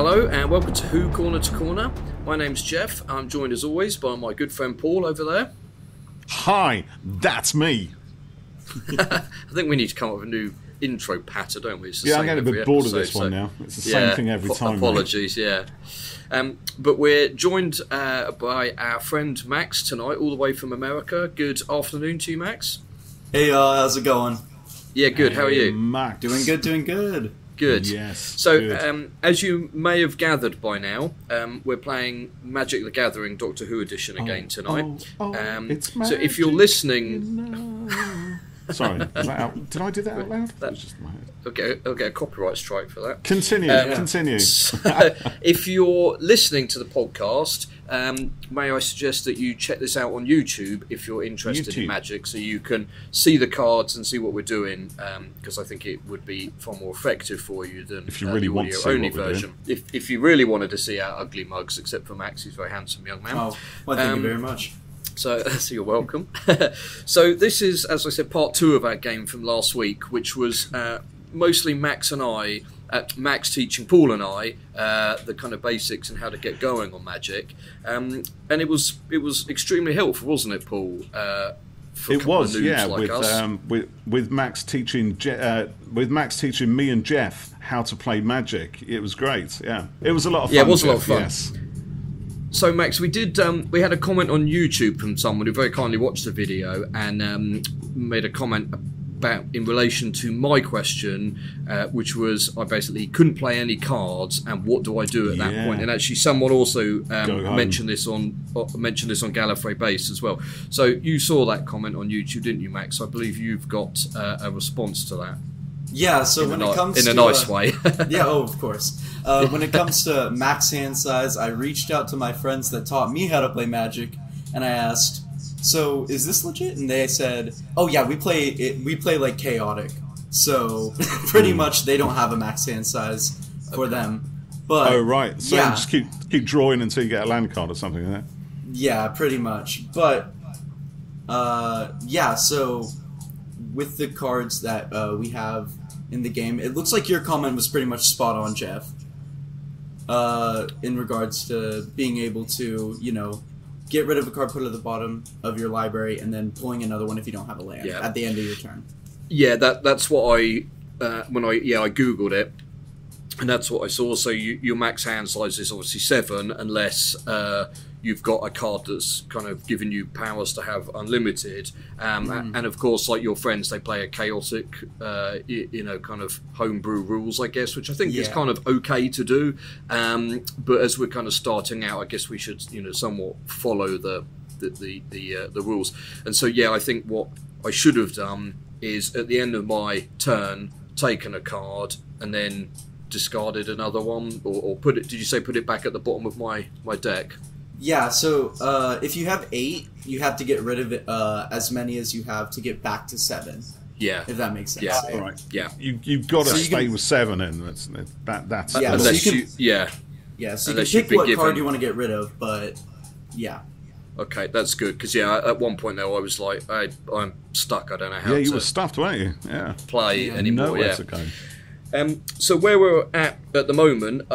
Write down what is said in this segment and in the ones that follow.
Hello and welcome to Who Corner to Corner. My name's Geoff. I'm joined as always by my good friend Paul over there. Hi, that's me. I think we need to come up with a new intro patter, don't we? Yeah, I'm getting a bit bored of this one now. It's the same thing every time. Apologies, mate. But we're joined by our friend Max tonight, all the way from America. Good afternoon to you, Max. Hey, how's it going? Yeah, good. How are you? Max. Doing good, doing good. Good. Yes. So, good. as you may have gathered by now, we're playing Magic the Gathering Doctor Who edition again tonight. It's so if you're listening... Sorry, was that out? Did I do that out loud? That was just in my head. I'll get a copyright strike for that. Continue. So, if you're listening to the podcast, may I suggest that you check this out on YouTube if you're interested in Magic, so you can see the cards and see what we're doing, because I think it would be far more effective for you than if you really want to see only what we're version. If you really wanted to see our ugly mugs, except for Max, he's a very handsome young man. Oh, well, thank you very much. So you're welcome. So this is, as I said, part 2 of our game from last week, which was mostly Max and I, Max teaching Paul and I the kind of basics and how to get going on Magic, and it was extremely helpful, wasn't it, Paul? It was, yeah. Like with Max teaching me and Geoff how to play Magic, it was great. Yeah, it was a lot of fun. Yeah, it was a lot of fun. Yes. So Max, we did. We had a comment on YouTube from someone who very kindly watched the video and made a comment about in relation to my question, which was I basically couldn't play any cards, and what do I do at that point? And actually, someone also mentioned this on Gallifrey Base as well. So you saw that comment on YouTube, didn't you, Max? I believe you've got a response to that. Yeah, so when it comes to... In a nice way. Yeah, of course. When it comes to max hand size, I reached out to my friends that taught me how to play Magic, and I asked, so is this legit? And they said, oh yeah, we play like chaotic. So pretty much they don't have a max hand size for them. But oh, right. So you just keep drawing until you get a land card or something like that? Yeah, pretty much. But, yeah, so with the cards that we have in the game, it looks like your comment was pretty much spot on, Geoff, in regards to being able to, get rid of a card, put it at the bottom of your library, and then pulling another one if you don't have a land at the end of your turn. Yeah, that's what I googled it, and that's what I saw. So your max hand size is obviously 7, unless you've got a card that's kind of giving you powers to have unlimited, and of course, like your friends, they play a chaotic, kind of homebrew rules, I guess, which I think is kind of okay to do. But as we're kind of starting out, I guess we should, somewhat follow the rules. And so, I think what I should have done is at the end of my turn, taken a card and then discarded another one, or put it. Did you say put it back at the bottom of my deck? Yeah, so if you have 8, you have to get rid of it, as many as you have to get back to 7. Yeah, if that makes sense. Yeah, all right. Yeah, you've got to stay with 7, and that's yeah. Unless so you can pick what card you want to get rid of, but yeah. Okay, that's good, because at one point though I was like, I'm stuck. I don't know how. Yeah, you were stuffed, weren't you? Yeah. Play anymore. Nowhere to go. So where we're at the moment,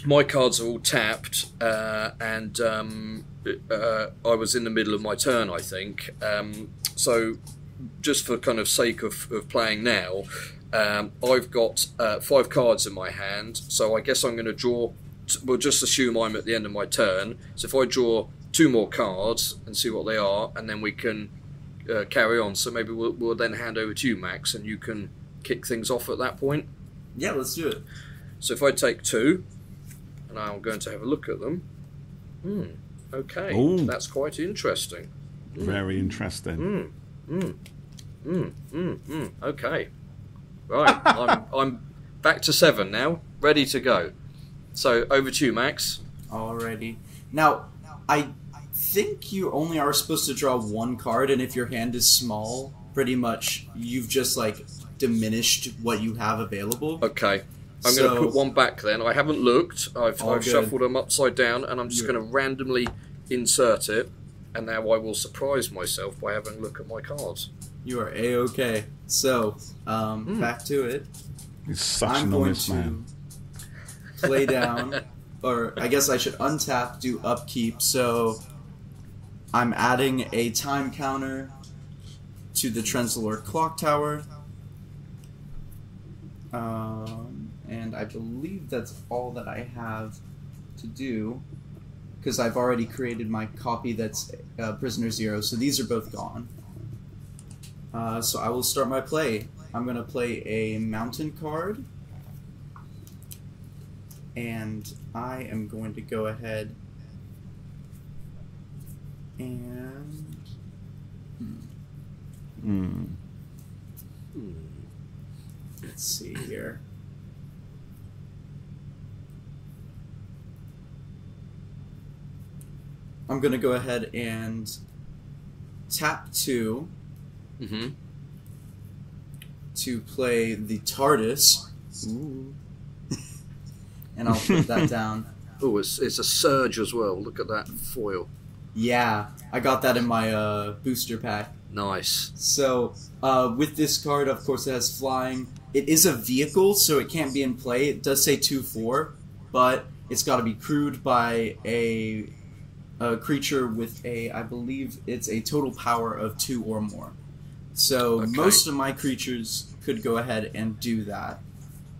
my cards are all tapped, and I was in the middle of my turn, I think. So just for kind of sake of playing now, I've got 5 cards in my hand, so I guess I'm going to draw. We'll just assume I'm at the end of my turn. So if I draw 2 more cards and see what they are, and then we can carry on. So maybe we'll then hand over to you, Max, and you can kick things off at that point. Yeah, let's do it. So if I take 2, and I'm going to have a look at them. Okay, Ooh. That's quite interesting. Very interesting. Okay, right. I'm back to 7 now, ready to go. So over to you, Max. Alrighty. Now, I think you only are supposed to draw 1 card, and if your hand is small, pretty much you've just diminished what you have available. Okay. I'm going to put 1 back then. I haven't looked. I've shuffled them upside down, and I'm just going to randomly insert it, and now I will surprise myself by having a look at my cards. You are A-okay. So, back to it. He's such an honest man. play down, or I guess I should untap, do upkeep. So I'm adding a time counter to the Trenzalore clock tower. And I believe that's all that I have to do, because I've already created my copy that's Prisoner Zero, so these are both gone. So I will start my play. I'm going to play a mountain card, and I am going to go ahead and... Let's see here. I'm going to go ahead and tap 2 to play the TARDIS. Ooh. And I'll put that down. Oh, it's a surge as well. Look at that foil. Yeah, I got that in my booster pack. Nice. So, with this card, of course, it has flying. It is a vehicle, so it can't be in play. It does say 2/4, but it's got to be crewed by a creature with I believe it's a total power of 2 or more. So most of my creatures could go ahead and do that,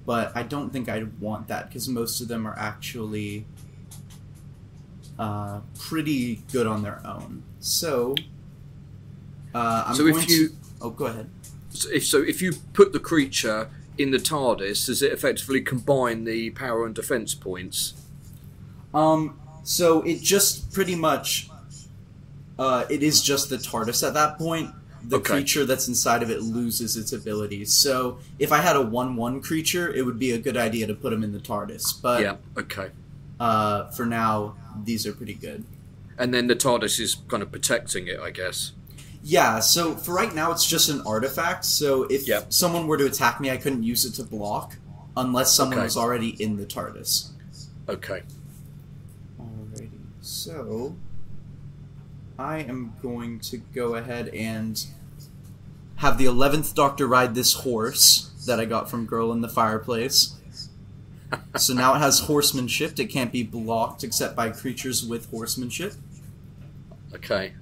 but I don't think I'd want that because most of them are actually pretty good on their own. So, Oh, go ahead. So if you put the creature in the TARDIS, does it effectively combine the power and defense points? So it just pretty much, it is just the TARDIS at that point. The creature that's inside of it loses its abilities. So if I had a 1/1 creature, it would be a good idea to put him in the TARDIS. But yeah, okay. For now, these are pretty good. And then the TARDIS is kind of protecting it, I guess. Yeah, so for right now, it's just an artifact. So if someone were to attack me, I couldn't use it to block unless someone was already in the TARDIS. Okay. Alrighty, so I am going to go ahead and have the 11th Doctor ride this horse that I got from Girl in the Fireplace. So now it has horsemanship. It can't be blocked except by creatures with horsemanship. Okay.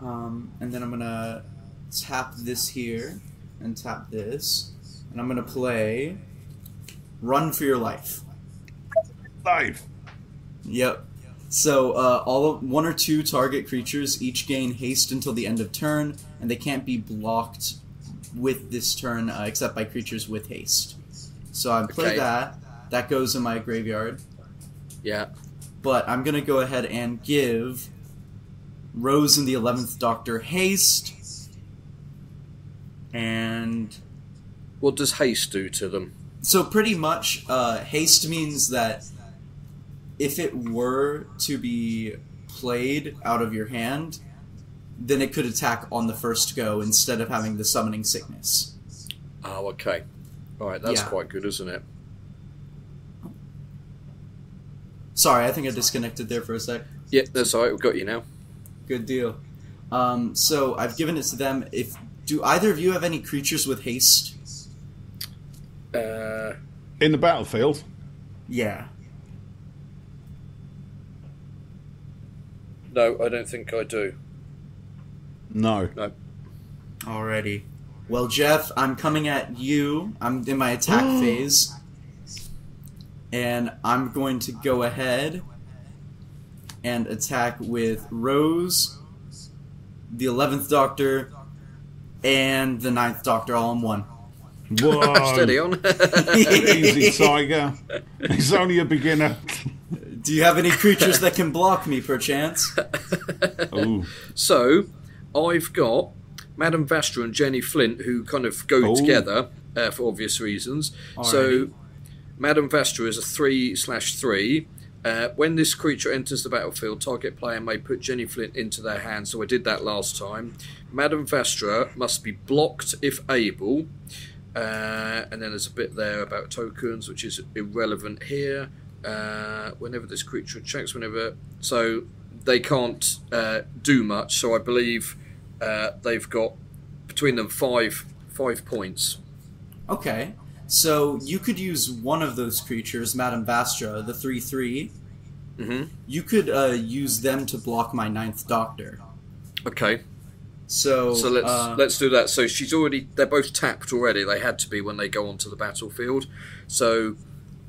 And then I'm going to tap this here and tap this. And I'm going to play Run for Your Life. Life! Yep. So, 1 or 2 target creatures each gain haste until the end of turn, and they can't be blocked with this turn except by creatures with haste. So I play that. That goes in my graveyard. Yeah. But I'm going to go ahead and give Rose and the 11th Doctor haste. And what does haste do to them? So pretty much, haste means that if it were to be played out of your hand, then it could attack on the first go instead of having the summoning sickness. Oh, okay. Alright, that's quite good, isn't it? Sorry, I think I disconnected there for a sec. Yeah, that's alright, we've got you now. Good deal. So I've given it to them. Do either of you have any creatures with haste? In the battlefield? Yeah. No, I don't think I do. No. No. Alrighty. Well, Geoff, I'm coming at you. I'm in my attack phase. And I'm going to go ahead and attack with Rose, the 11th Doctor, and the 9th Doctor all in one. Whoa. Steady on. Easy, Tiger. He's only a beginner. Do you have any creatures that can block me, perchance? Ooh. So, I've got Madame Vastra and Jenny Flint, who kind of go together for obvious reasons. Alrighty. So, Madame Vastra is a 3/3. When this creature enters the battlefield, target player may put Jenny Flint into their hand. So I did that last time. Madame Vastra must be blocked if able. And then there's a bit there about tokens, which is irrelevant here. Whenever this creature checks, so they can't do much. So I believe they've got between them five points. Okay. So you could use one of those creatures, Madame Vastra, the 3/3. Mm-hmm. You could use them to block my Ninth Doctor. Okay. So let's do that. So they're both tapped already. They had to be when they go onto the battlefield. So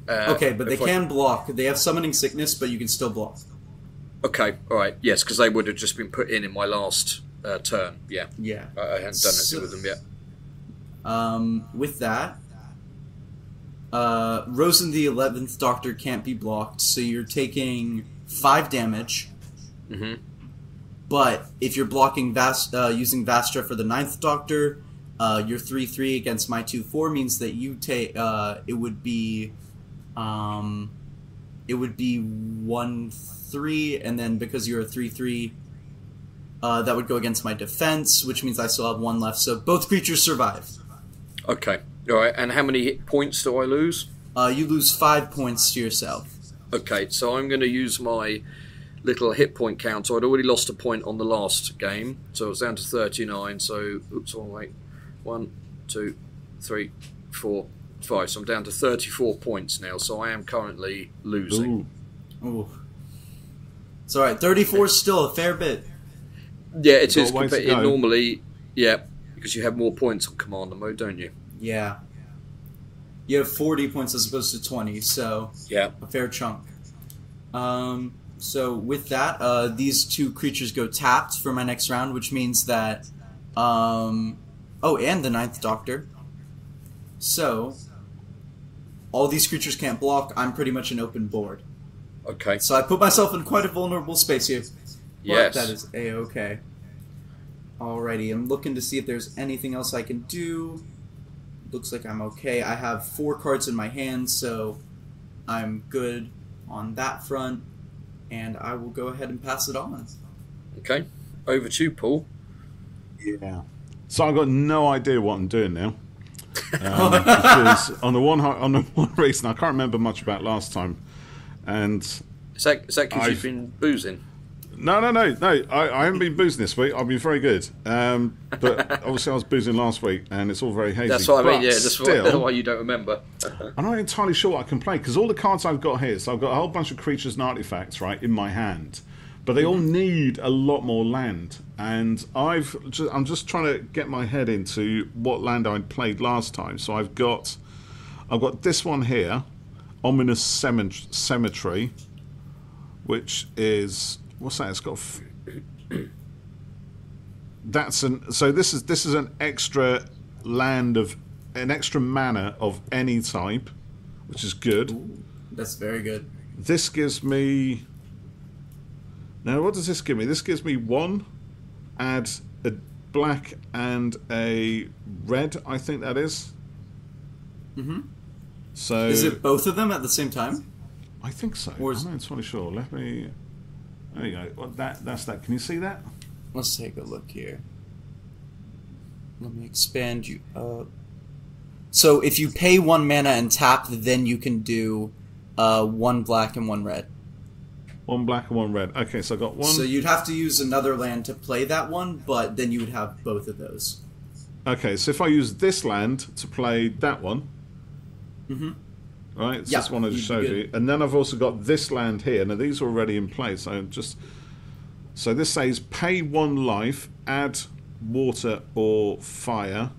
okay, but they can block. They have summoning sickness, but you can still block. Okay, all right, yes, because they would have just been put in my last turn. Yeah, Yeah. I hadn't done anything with them yet. With that, Rose and the 11th Doctor can't be blocked, so you're taking 5 damage. Mm-hmm. But if you're blocking using Vastra for the 9th Doctor, your 3/3 against my 2/4 means that you take it would be 1/3, and then because you're a 3/3, that would go against my defense, which means I still have 1 left. So both creatures survive. Okay, all right. And how many hit points do I lose? You lose 5 points to yourself. Okay, so I'm going to use my little hit point counter. I'd already lost a point on the last game, so I was down to 39. So, I'll wait. 1, 2, 3, 4, 5. So I'm down to 34 points now. So I am currently losing. Ooh. It's alright. 34 is still a fair bit. Yeah, it is. Got a way to go. Normally, yeah, because you have more points on Commander mode, don't you? Yeah. You have 40 points as opposed to 20, so Yeah. a fair chunk. So with that, these 2 creatures go tapped for my next round, which means that... and the 9th Doctor. So, all these creatures can't block. I'm pretty much an open board. Okay. So I put myself in quite a vulnerable space here. Yes. But that is A-okay. Alrighty, I'm looking to see if there's anything else I can do. Looks like I'm okay. I have 4 cards in my hand, so I'm good on that front. And I will go ahead and pass it on. Okay. Over to you, Paul. Yeah. So I've got no idea what I'm doing now. Because on the one reason I can't remember much about last time, and Is that because you've been boozing? no, I haven't been boozing this week. I've been very good, but obviously I was boozing last week, and it's all very hazy. That's what I mean. But Yeah, that's why you don't remember. I'm not entirely sure what I can play because all the cards I've got here. So I've got a whole bunch of creatures and artifacts right in my hand, but they all need a lot more land. And I'm just trying to get my head into what land I played last time. So I've got this one here, Ominous Cemetery, which is what's that? It's got this is an extra land of an extra mana of any type, which is good. Ooh, that's very good. This gives me. Now, what does this give me? This gives me 1. Add a black and a red, I think that is. Mm-hmm. So Is it both of them at the same time? I think so. Or is- I'm not entirely sure. Let me. There you go. Well, that's that. Can you see that? Let's take a look here. Let me expand you up. So if you pay 1 mana and tap, then you can do 1 black and 1 red. 1 black and 1 red. Okay, so I got 1. So you'd have to use another land to play that one, but then you would have both of those. Okay, so if I use this land to play that one, Mm-hmm. right? It's Yeah, this one I just you'd be showed good. you, and then I've also got this land here. Now these are already in place. So this says pay 1 life, add water or fire,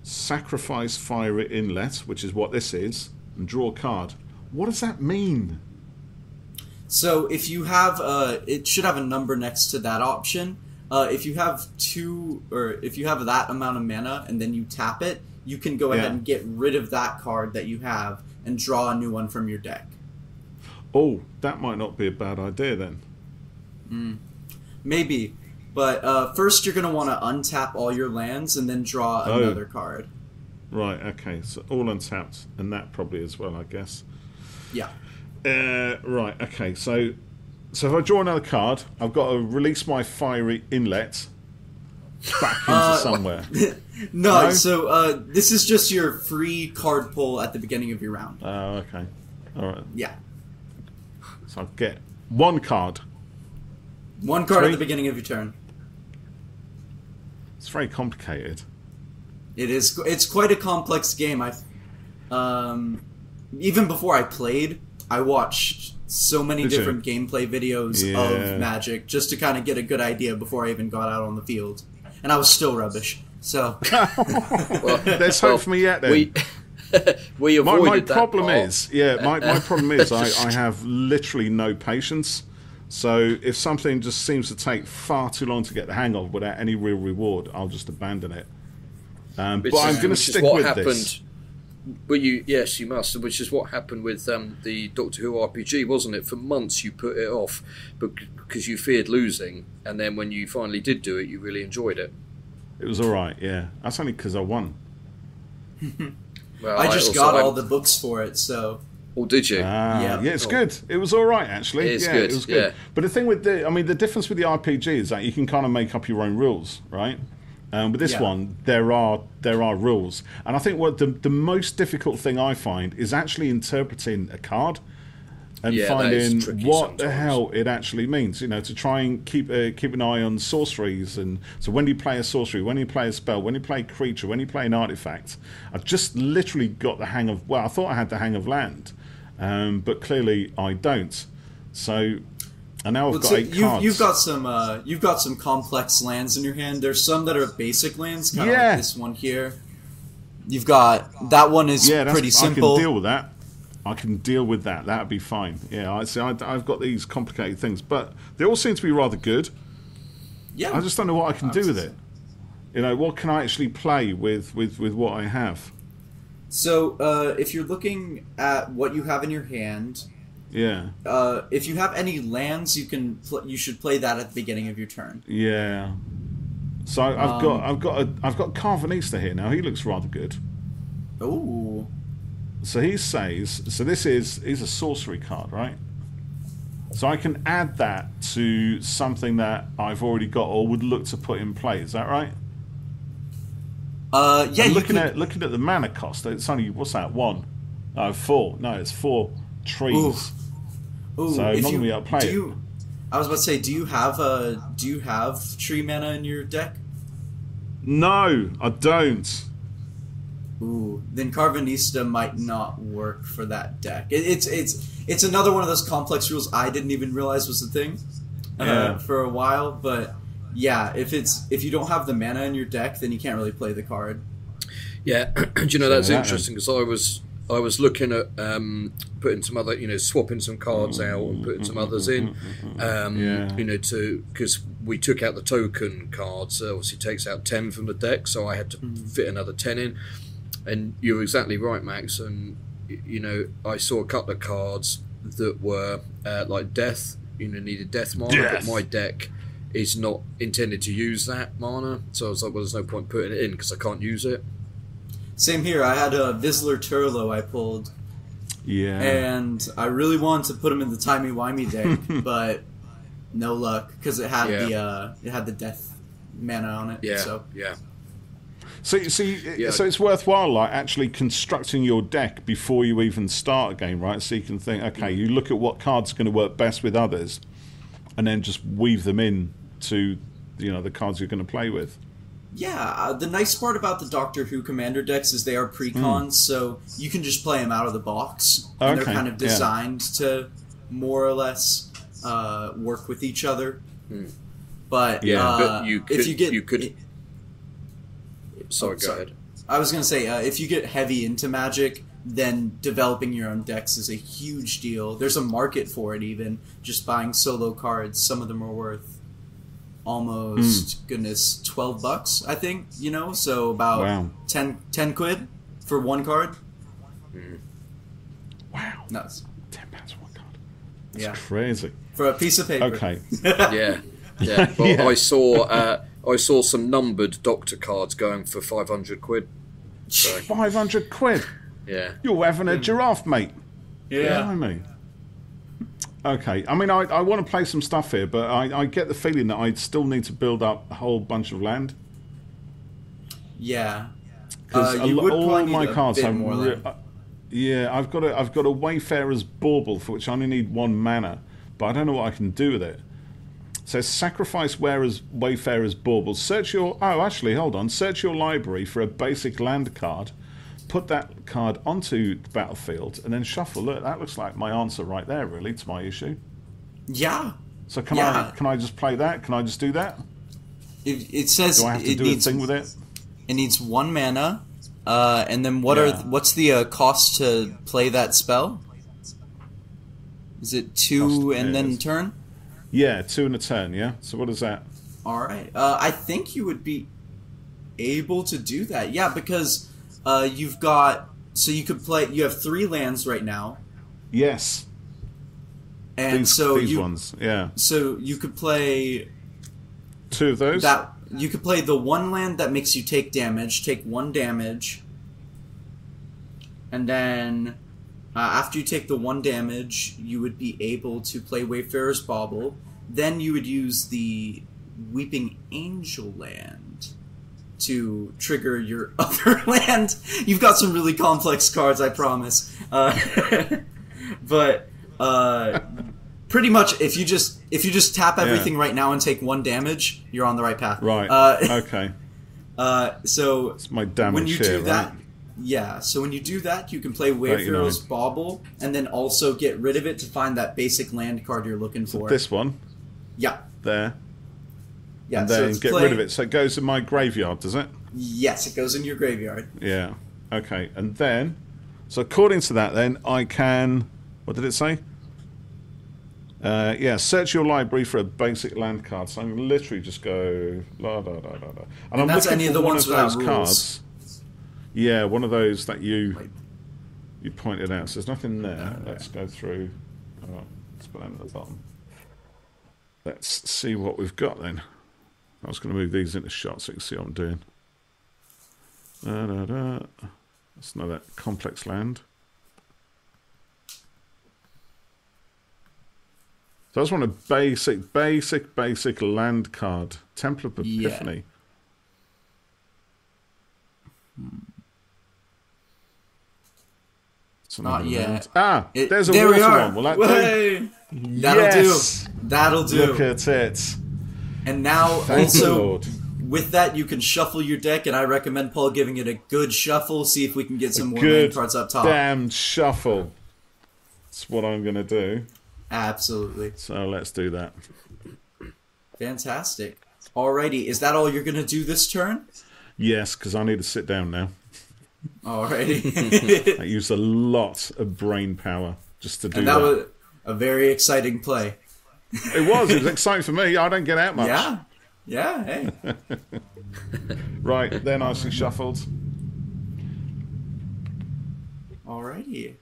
sacrifice fiery inlet, which is what this is, and draw a card. What does that mean? So if you have, it should have a number next to that option. If you have that amount of mana and then you tap it, you can go ahead and get rid of that card that you have and draw a new one from your deck. Oh, that might not be a bad idea then. Maybe, but first you're going to want to untap all your lands and then draw another card. Right, okay, so all untapped, and that probably as well, I guess. Yeah. Right, okay, so if I draw another card, I've got to release my fiery inlet back into somewhere. No, so this is just your free card pull at the beginning of your round. Oh, okay. Alright. Yeah. So I get 1 card. 1 card 3. at the beginning of your turn. It's very complicated. It is. It's quite a complex game. even before I played, I watched so many Did you? different gameplay videos of Magic just to kind of get a good idea before I even got out on the field. And I was still rubbish. So well, there's hope for me yet then. We avoided my that problem part. is, my problem is I have literally no patience. So if something just seems to take far too long to get the hang of without any real reward, I'll just abandon it. But I'm going to stick with this. But yes, you must. Which is what happened with the Doctor Who RPG, wasn't it? For months you put it off, but because you feared losing, and then when you finally did do it, you really enjoyed it. It was all right. Yeah, that's only because I won. Well, I just got all the books for it, so. Oh, did you? Yeah, it's good. It was all right, actually. It is good. It was good. Yeah. But the thing with the difference with the RPG is that you can kind of make up your own rules, right? With this one, there are rules, and I think what the most difficult thing I find is actually interpreting a card and finding what the hell it actually means. You know, to try and keep an eye on sorceries, and so when you play a sorcery, when you play a spell, when you play a creature, when you play an artifact, I've just literally got the hang of. Well, I thought I had the hang of land, but clearly I don't. So. And now I've got 8 cards. You've got some complex lands in your hand. There's some that are basic lands, kind of like this one here. You've got that one is pretty simple. I can deal with that. I can deal with that. That'd be fine. Yeah, I've got these complicated things, but they all seem to be rather good. Yeah, I just don't know what I can do with it. You know, what can I actually play with what I have? So, if you're looking at what you have in your hand. Yeah. If you have any lands, you should play that at the beginning of your turn. Yeah. So I've got Carvanista here now. He looks rather good. Ooh. So he says. So he's a sorcery card, right? So I can add that to something that I've already got or would look to put in play. Is that right? Yeah. Looking at the mana cost, it's only what's that? 1? 4. No, it's 4 trees. Ooh, so I'm not going to be able to play it. I was about to say, do you have tree mana in your deck? No, I don't. Ooh, then Carvanista might not work for that deck. It's another one of those complex rules I didn't even realize was a thing for a while. But yeah, if you don't have the mana in your deck, then you can't really play the card. Yeah, do you know that's interesting because I was looking at putting some other, swapping some cards out and putting some others in, because we took out the token cards. Obviously, takes out 10 from the deck, so I had to fit another 10 in. And you're exactly right, Max. And I saw a couple of cards that were like death. Needed death mana, but my deck is not intended to use that mana. So I was like, well, there's no point putting it in because I can't use it. Same here. I had a Vizsla Turlo I pulled. Yeah. And I really wanted to put him in the timey-wimey deck, but no luck because it had the death mana on it. Yeah. So. Yeah. So it's worthwhile, like actually constructing your deck before you even start a game, right? So you can think, okay, you look at what cards are going to work best with others, and then just weave them in to the cards you're going to play with. Yeah, the nice part about the Doctor Who Commander decks is they are precons, so you can just play them out of the box. And they're kind of designed to more or less work with each other. But, but you could... Sorry, go ahead. I was going to say, if you get heavy into Magic, then developing your own decks is a huge deal. There's a market for it even, just buying solo cards. Some of them are worth almost $12, I think, so about 10 quid for one card. Wow, nuts. £10 for one card. That's crazy for a piece of paper. Okay. yeah. Well, I saw some numbered Doctor cards going for 500 quid. So. 500 quid. Yeah, you're having a giraffe, mate. Yeah. You know what I mean? Okay, I mean, I want to play some stuff here, but I get the feeling that I still need to build up a whole bunch of land. Yeah, because all my cards have. I've got a Wayfarer's Bauble for which I only need 1 mana, but I don't know what I can do with it. So sacrifice Wayfarer's Bauble. Search your. Oh, actually, hold on. Search your library for a basic land card. put that card onto the battlefield, and then shuffle. Look, that looks like my answer right there, really, to my issue. Yeah. So can I just play that? Can I just do that? It says do I have to do a thing with it? It needs 1 mana, and then what's the cost to play that spell? Is it 2 and then turn? Yeah, 2 and a turn. Yeah. So what is that? All right. I think you would be able to do that. Yeah, because you've got you could play. You have 3 lands right now. Yes. And these ones, yeah. So you could play 2 of those. You could play the 1 land that makes you take 1 damage, and then after you take the 1 damage, you would be able to play Wayfarer's Bauble. Then you would use the Weeping Angel land to trigger your other land. You've got some really complex cards, I promise. But pretty much, if you just tap everything right now and take 1 damage, you're on the right path. Right. Okay. So it's my damage when you here, do that, right? yeah. So when you do that, you can play Wayfarer's Bauble, and then also get rid of it to find that basic land card you're looking for. This one. Yeah. There. Yeah. And then get rid of it. So it goes in my graveyard, does it? Yes, it goes in your graveyard. Yeah. Okay. And then, so according to that, then I can. What did it say? Search your library for a basic land card. So I'm going to literally just go la da da da da. And I'm that's looking any of for the one ones of those without cards. Yeah, one of those that you pointed out. So there's nothing there. Let's go through. Let's put them at the bottom. Let's see what we've got then. I was going to move these into shot so you can see what I'm doing. That's another complex land. So I just want a basic land card. Temple of Epiphany. Not yet. There's a water one. Will that do? That'll do. Look at it. And now, Thank you, Lord. with that, you can shuffle your deck, and I recommend Paul giving it a good shuffle, see if we can get some more land cards up top. Damn shuffle. That's what I'm going to do. Absolutely. So let's do that. Fantastic. Alrighty, is that all you're going to do this turn? Yes, because I need to sit down now. Alrighty. I used a lot of brain power just to do and that was a very exciting play. It was exciting for me. I don't get out much. Yeah, hey. Right, they're nicely shuffled. Alrighty.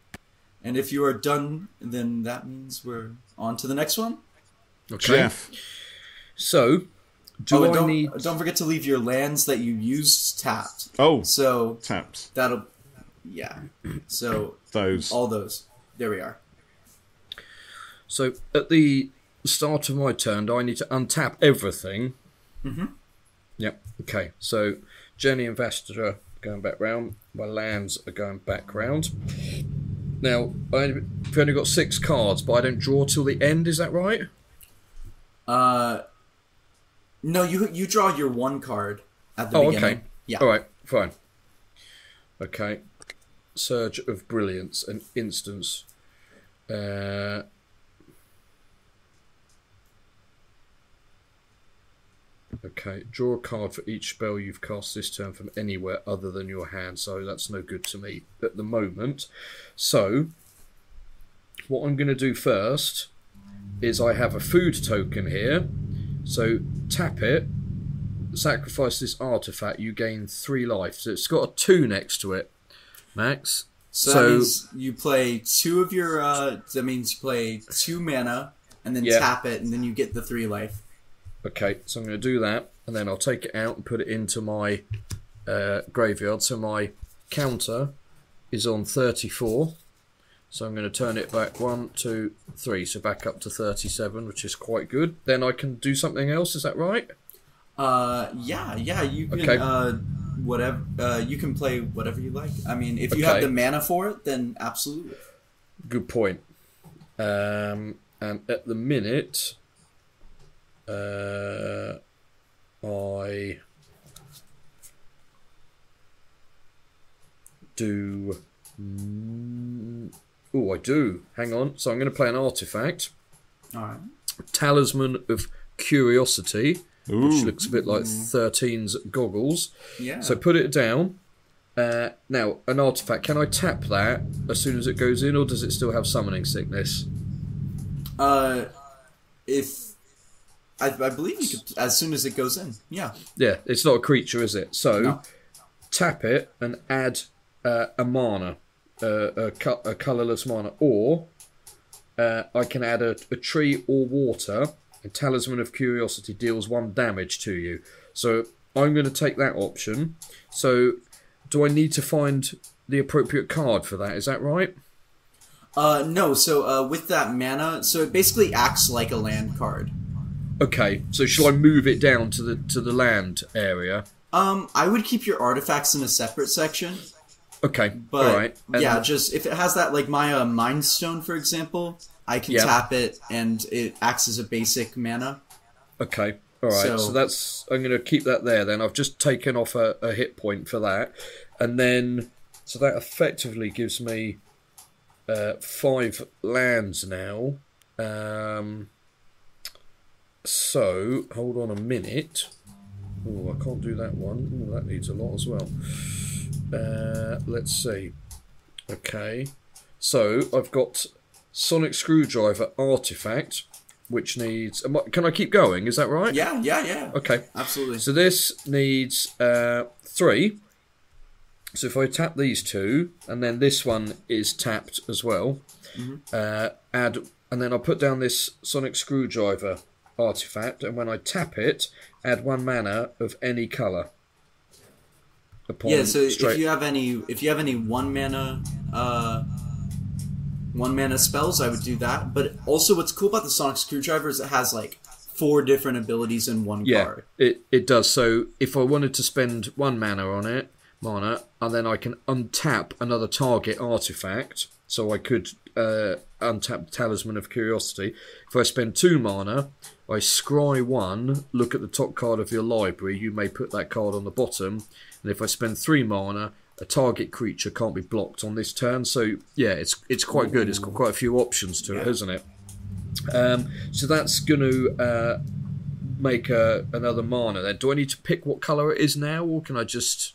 And if you are done, then that means we're on to the next one. Okay. Geoff. So, don't forget to leave your lands that you used tapped. Oh, so tapped. So those. All those. There we are. So at the start of my turn, do I need to untap everything? Mm-hmm. Yep. Okay. So Journey Investor going back round. My lands are going back round. Now I've only got 6 cards, but I don't draw till the end. Is that right? No, you draw your 1 card at the beginning. Okay. Yeah. All right. Fine. Okay. Surge of Brilliance, an instance. Okay, draw a card for each spell you've cast this turn from anywhere other than your hand, so that's no good to me at the moment. So, what I'm going to do first is I have a food token here, so tap it, sacrifice this artifact, you gain 3 life. So it's got a 2 next to it, Max. So that means you play 2 of your, that means you play 2 mana, and then tap it, and then you get the 3 life. Okay, so I'm going to do that, and then I'll take it out and put it into my graveyard. So my counter is on 34. So I'm going to turn it back 1, 2, 3. So back up to 37, which is quite good. Then I can do something else. Is that right? Yeah. You can whatever. You can play whatever you like. I mean, if you have the mana for it, then absolutely. Good point. And at the minute, I do... Oh, I do. Hang on. So I'm going to play an artifact. All right. Talisman of Curiosity, Ooh. which looks a bit like 13's goggles. Yeah. So put it down. Now, an artifact. Can I tap that as soon as it goes in, or does it still have summoning sickness? If I believe you could as soon as it goes in. Yeah. Yeah, it's not a creature, is it? So No. tap it and add a mana, a colourless mana, or I can add a tree or water. A Talisman of Curiosity deals 1 damage to you. So I'm going to take that option. So do I need to find the appropriate card for that? Is that right? No. So with that mana, so it basically acts like a land card. Okay. So shall I move it down to the land area? I would keep your artifacts in a separate section. Okay. But all right. And yeah, just if it has that, like my Mind Stone, for example, I can tap it and it acts as a basic mana. Okay. All right. So that's I'm going to keep that there. Then I've just taken off a hit point for that, and then so that effectively gives me 5 lands now. So hold on a minute. Oh, I can't do that one. Oh, that needs a lot as well. Let's see. Okay. So I've got Sonic Screwdriver Artifact, which needs... Can I keep going? Is that right? Yeah. Okay. Absolutely. So this needs 3. So if I tap these 2, and then this one is tapped as well, and then I'll put down this Sonic Screwdriver Artifact, and when I tap it, add 1 mana of any colour. Yeah, so if you have any 1 mana spells, I would do that. But also, what's cool about the Sonic Screwdriver is it has like 4 different abilities in one card. It does. So if I wanted to spend 1 mana on it, and then I can untap another target artifact. So I could untap the Talisman of Curiosity. If I spend 2 mana, I scry 1, look at the top card of your library, you may put that card on the bottom, and if I spend 3 mana, a target creature can't be blocked on this turn. So yeah, it's quite good. It's got quite a few options to it, hasn't it? So that's going to make another mana then. Do I need to pick what colour it is now, or can I just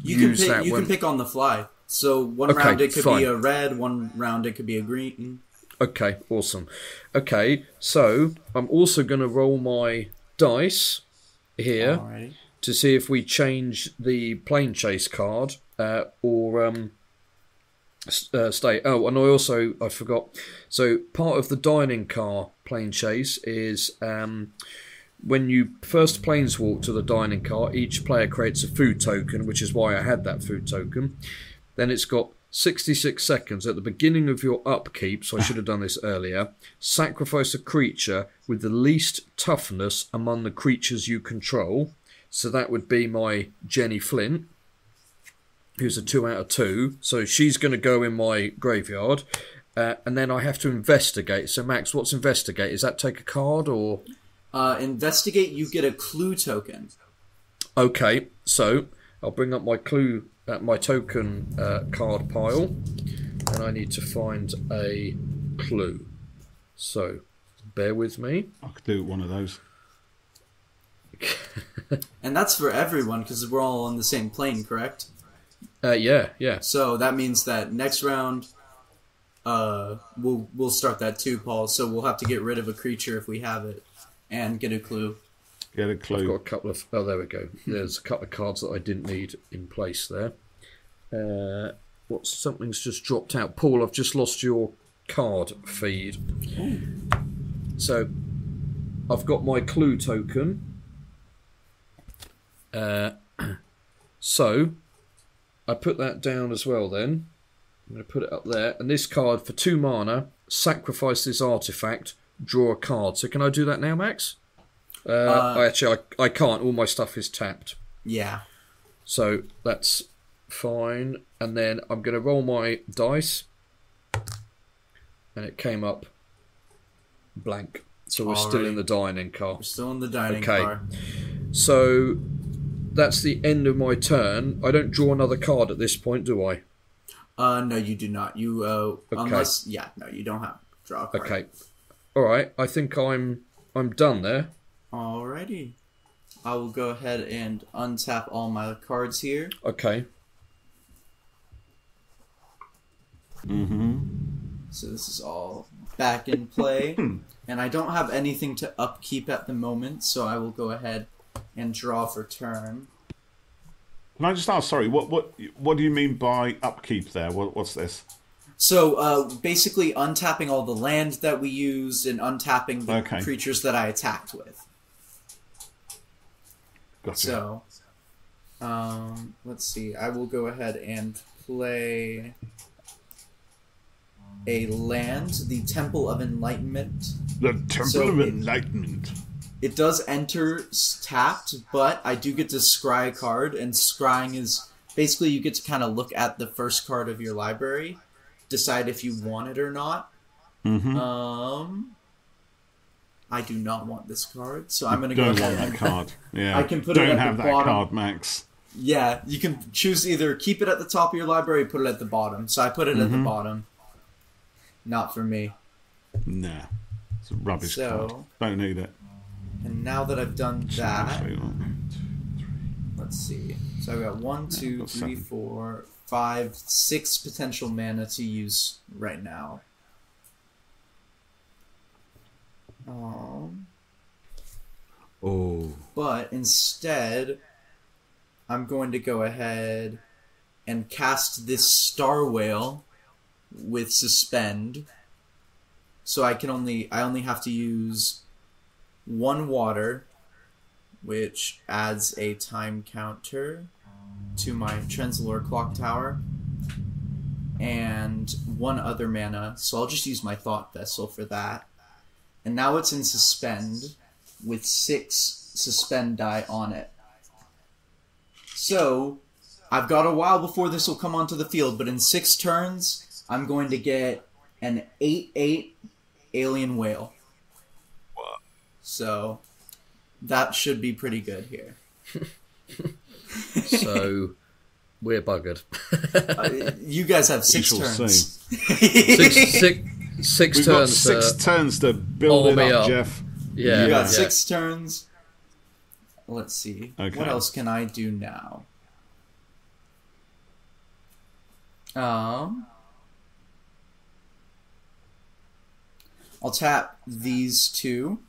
use that? You can pick on the fly. So one round it could be a red, one round it could be a green. Okay, awesome. Okay, so I'm also going to roll my dice here to see if we change the planechase card or stay. Oh, and I forgot. So part of the dining car planechase is when you first planeswalk to the dining car, each player creates a food token, which is why I had that food token. Then it's got 66 seconds at the beginning of your upkeep, so I should have done this earlier. Sacrifice a creature with the least toughness among the creatures you control. So that would be my Jenny Flint, who's a 2 out of 2. So she's going to go in my graveyard. And then I have to investigate. So Max, what's investigate? Is that take a card or? Investigate, you get a clue token. Okay, so I'll bring up my clue. My token card pile, and I need to find a clue. So, bear with me. I could do one of those. And that's for everyone because we're all on the same plane, correct? Yeah. So that means that next round, we'll start that too, Paul. So we'll have to get rid of a creature if we have it, and get a clue. Get a clue. I've got a couple of... Oh, there we go. There's a couple of cards that I didn't need in place there. Something's just dropped out. Paul, I've just lost your card feed. Ooh. So, I've got my clue token. So, I put that down as well then. I'm going to put it up there. And this card, for 2 mana, sacrifice this artifact, draw a card. So can I do that now, Max? I can't. All my stuff is tapped. Yeah. So that's fine. And then I'm going to roll my dice. And it came up blank. So we're still in the dining car. We're still in the dining car. So that's the end of my turn. I don't draw another card at this point, do I? No, you do not. You Okay. unless no, you don't have draw a card. Okay. All right. I think I'm done there. Alrighty. I will go ahead and untap all my cards here. Okay. So this is all back in play. And I don't have anything to upkeep at the moment, so I will go ahead and draw for turn. Can I just ask, sorry, what do you mean by upkeep there? What's this? So basically untapping all the land that we used and untapping the creatures that I attacked with. Gotcha. So, let's see. I will go ahead and play a land, the Temple of Enlightenment. The Temple of Enlightenment. It does enter tapped, but I do get to scry a card, and scrying is basically you get to kind of look at the first card of your library, decide if you want it or not. I do not want this card, so I'm going to go ahead. Don't want that card. Yeah. I can put it at the bottom. Don't have that card, Max. Yeah, you can choose either keep it at the top of your library or put it at the bottom. So I put it at the bottom. Not for me. Nah. It's a rubbish card. Don't need it. And now that I've done that, let's see. So I've got 1, 2, 3, 4, 5, 6 potential mana to use right now. But instead, I'm going to go ahead and cast this Star Whale with Suspend. So I only have to use 1 water, which adds a time counter to my Trenzalore Clock Tower, and 1 other mana. So I'll just use my Thought Vessel for that. And now it's in Suspend with 6 Suspend die on it. So I've got a while before this will come onto the field, but in 6 turns, I'm going to get an 8/8 alien whale. So that should be pretty good here. So we're buggered. You guys have 6 turns. Six We've turns. Got 6 turns to build it up, Jeff. Yeah, you got 6 turns. Let's see. Okay. What else can I do now? I'll tap these 2.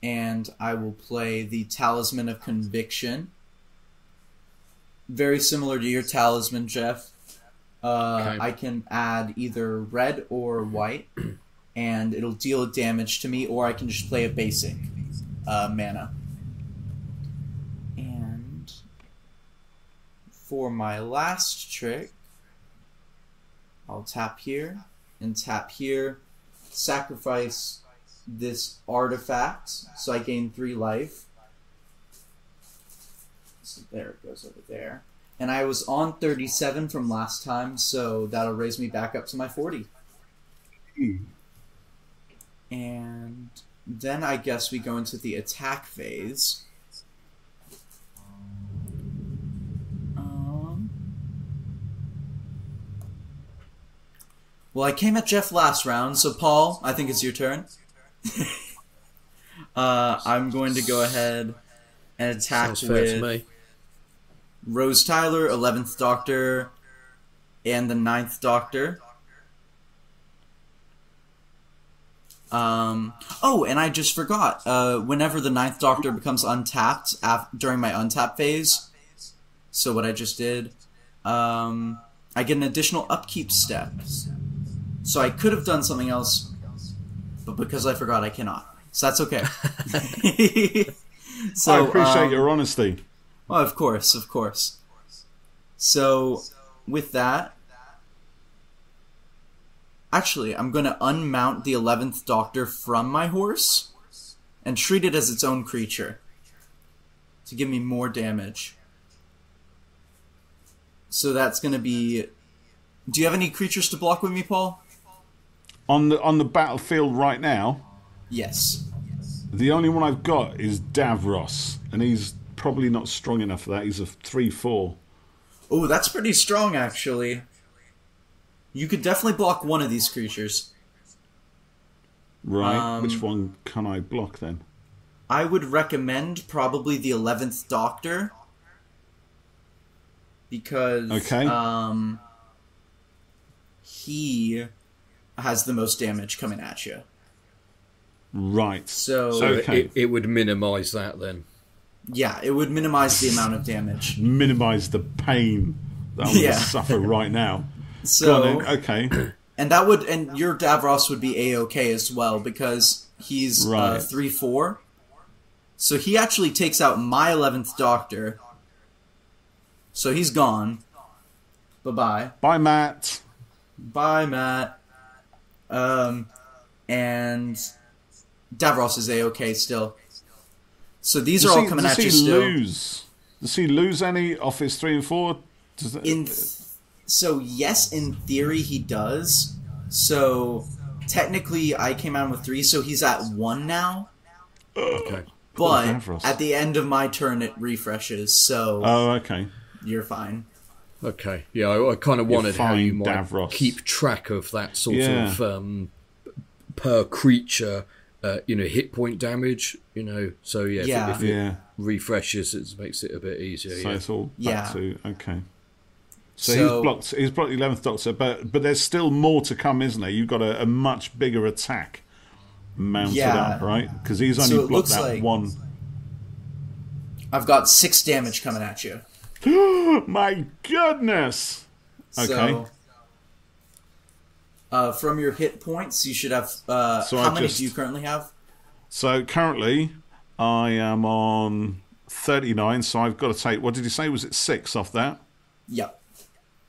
And I will play the Talisman of Conviction. Very similar to your Talisman, Jeff. I can add either red or white, and it'll deal damage to me, or I can just play a basic mana. And for my last trick, I'll tap here, and tap here, sacrifice this artifact, so I gain 3 life. So there it goes over there. And I was on 37 from last time, so that'll raise me back up to my 40. And then I guess we go into the attack phase. Well, I came at Jeff last round, so Paul, I think it's your turn. I'm going to go ahead and attack with Rose Tyler, 11th Doctor, and the 9th Doctor. Oh, and I just forgot. Whenever the 9th Doctor becomes untapped during my untap phase, so what I just did, I get an additional upkeep step. So I could have done something else, but because I forgot, I cannot. So that's okay. So, I appreciate your honesty. Well, of course, of course. So, with that, actually, I'm going to unmount the 11th Doctor from my horse and treat it as its own creature to give me more damage. So that's going to be... Do you have any creatures to block with me, Paul? On the battlefield right now? Yes. The only one I've got is Davros, and he's probably not strong enough for that. He's a 3/4. Oh, that's pretty strong, actually. You could definitely block one of these creatures. Right. Which one can I block then? I would recommend probably the 11th Doctor. Because he has the most damage coming at you. Right. So it would minimize that then. Yeah, it would minimize the amount of damage. Minimize the pain that I'm going to suffer right now. So okay. And your Davros would be A-okay as well, because he's 3/4. So he actually takes out my 11th Doctor. So he's gone. Bye-bye. Bye, Matt. Bye, Matt. And Davros is A-okay still. So these are all coming at you still. Does he lose any off his 3 and 4? So yes, in theory he does. So technically I came out with 3, so he's at 1 now. Okay. But at the end of my turn it refreshes, so okay. You're fine. Okay. Yeah, I kind of wanted how you might Davros. keep track of that sort of per creature hit point damage, so if it refreshes, it makes it a bit easier. So it's all back to, okay. So he's blocked the 11th Doctor, but there's still more to come, isn't there? You've got a much bigger attack mounted up, right? Because he's only blocked that one. I've got 6 damage coming at you. My goodness! Okay. So, from your hit points, you should have... how many do you currently have? So currently, I am on 39, so I've got to take... What did you say? Was it 6 off that? Yep.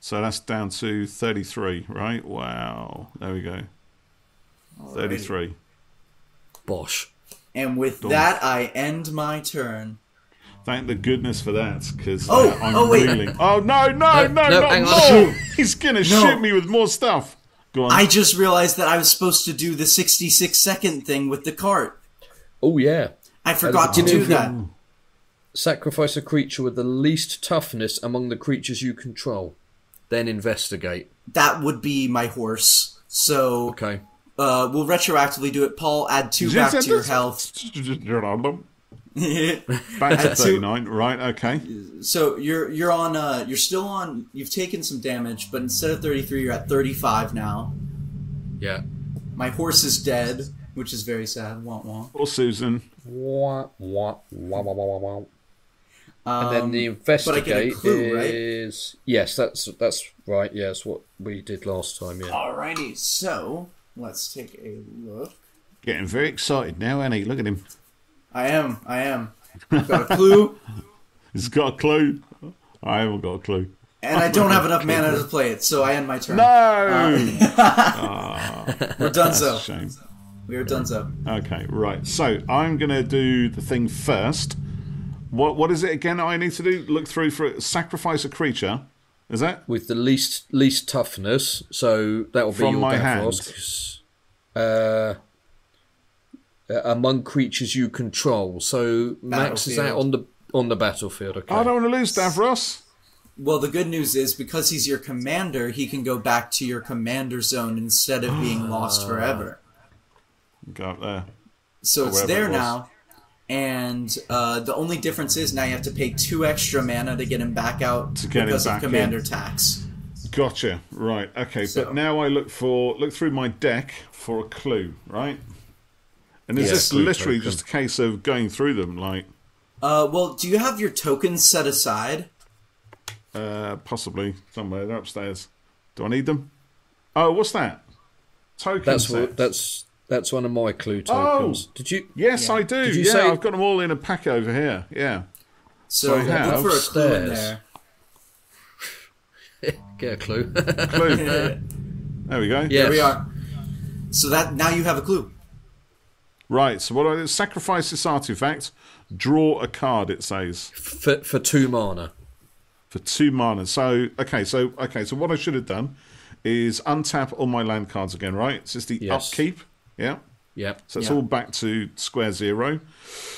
So that's down to 33, right? Wow. There we go. Alrighty. 33. Bosh. And with that, I end my turn. Thank the goodness for that, because I'm reeling. Oh, no, not more! He's going to shoot me with more stuff. Go on. I just realized that I was supposed to do the 66-second thing with the cart. Oh, yeah. I forgot to do that. Sacrifice a creature with the least toughness among the creatures you control. Then investigate. That would be my horse. So we'll retroactively do it. Paul, add 2 back to your health. Back to 39, right? Okay. So you're on. You're still on. You've taken some damage, but instead of 33, you're at 35 now. Yeah. My horse is dead, which is very sad. Wah wah. Or Susan. Wah wah wah wah wah wah. And then the investigate but I get a clue, is yes, that's right. Yeah, that's what we did last time. Yeah. Alrighty, so let's take a look. Getting very excited now, Annie. Look at him. I am. I've got a clue. He's got a clue. I haven't got a clue. And I don't have enough mana to play it, so I end my turn. No! We're done so. Shame. We are done so. Okay, right. So I'm going to do the thing first. What is it again I need to do? Look through for it. Sacrifice a creature. Is that? With the least toughness, so that will be from your my Davros. Among creatures you control. So Max is out on the battlefield. Okay. I don't want to lose Davros. Well, the good news is because he's your commander, he can go back to your commander zone instead of being lost forever. Go up there. So it's there now, and the only difference is now you have to pay 2 extra mana to get him back out because of commander tax. Gotcha. Right. Okay. So, but now I look through my deck for a clue. Right. And is this literally just a case of going through them, like? Well, do you have your tokens set aside? Possibly somewhere. They're upstairs. Do I need them? Oh, what's that? Tokens. That's one of my clue tokens. Did you? Yes, I do. Did you say I've got them all in a pack over here. Yeah. So I have look for a clue in there. Get a clue. Clue. There we go. Yes. There we are. So that now you have a clue. Right, so what do I do? Sacrifice this artifact, draw a card, it says. For 2 mana. For 2 mana. So what I should have done is untap all my land cards again, right? So it's the upkeep, yeah? Yep. So it's all back to square 0.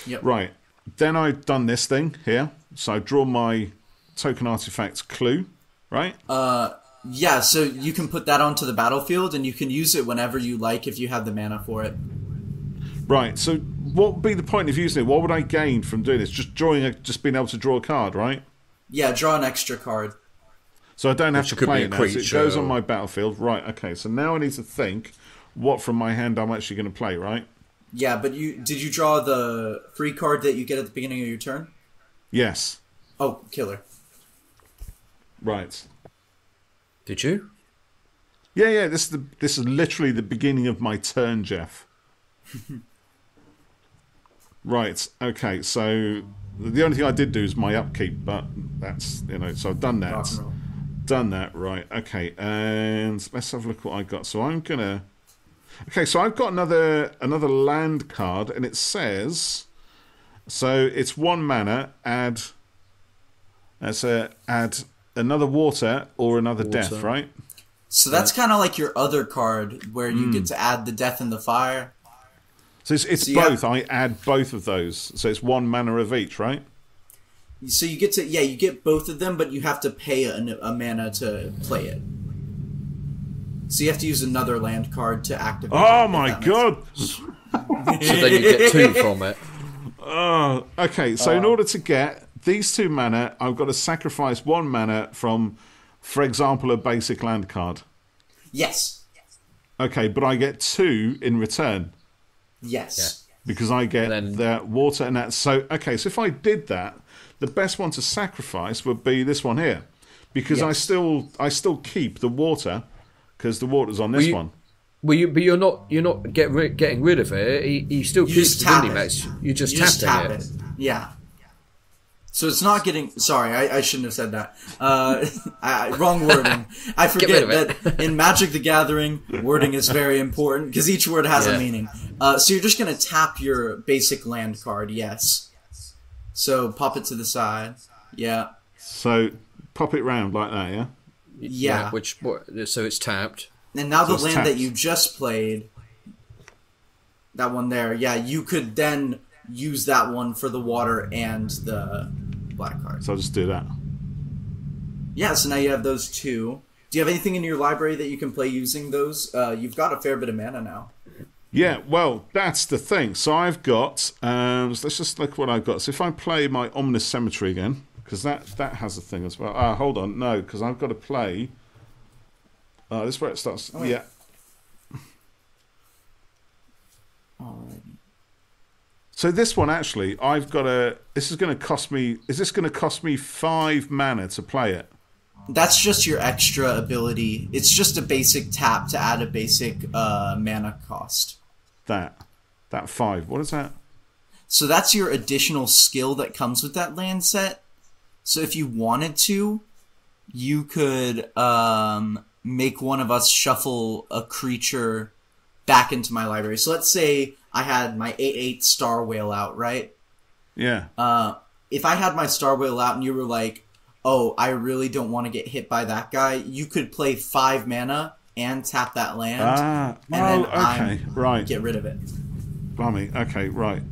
Yep. Right. then I've done this thing here. So I draw my token artifact clue, right? Yeah, so you can put that onto the battlefield, and you can use it whenever you like if you have the mana for it. Right, so what would be the point of using it? What would I gain from doing this? Just being able to draw a card, right? Yeah, draw an extra card. So I don't have to play it now. So it goes on or... my battlefield. Right, okay, so now I need to think what from my hand I'm actually going to play, right? Yeah, but did you draw the free card that you get at the beginning of your turn? Yes. Oh, killer. Right. Did you? Yeah. This is literally the beginning of my turn, Geoff. Right. Okay. So the only thing I did do is my upkeep, but that's So I've done that. Done that. Right. Okay. And let's have a look what I got. So I'm gonna. Okay. So I've got another land card, and it says. So it's 1 mana. Add another water or another death, right? So that's kind of like your other card where you get to add the death and the fire. So it's both. I add both of those. So it's 1 mana of each, right? So you get you get both of them, but you have to pay a mana to play it. So you have to use another land card to activate. Oh my god! So then you get 2 from it. Oh, okay. So in order to get these 2 mana, I've got to sacrifice 1 mana from, for example, a basic land card. Yes. Okay, but I get 2 in return. Yes. Yeah. Because I get the water and that. So, okay, so if I did that, the best one to sacrifice would be this one here. Because I still keep the water, because the water's on this one. Well, but you're not getting rid of it. He still keeps the Windy Max. You just tap it. Yeah. So it's not getting... Sorry, I shouldn't have said that. Wrong wording. I forget that in Magic the Gathering, wording is very important, because each word has a meaning. So you're just going to tap your basic land card, yes. So pop it to the side. Yeah. So pop it round like that, yeah? Yeah. So it's tapped. And now the land that you just played, that one there, you could then use that one for the water and the black card. So I'll just do that. Yeah, so now you have those 2. Do you have anything in your library that you can play using those? You've got a fair bit of mana now. Yeah, well, that's the thing. So I've got... so let's just look what I've got. So if I play my Ominous Cemetery again, because that has a thing as well. Hold on, no, because I've got to play... this is where it starts. Oh, yeah. Alrighty. So this one actually, I've got a. This is going to cost me. Is this going to cost me 5 mana to play it? That's just your extra ability. It's just a basic tap to add a basic mana cost. That 5. What is that? So that's your additional skill that comes with that land set. So if you wanted to, you could make one of us shuffle a creature back into my library. So let's say I had my 8/8 Star Whale out, right? Yeah. If I had my Star Whale out and you were like, oh, I really don't want to get hit by that guy, you could play 5 mana and tap that land. Right. Get rid of it. Blimey, okay, right.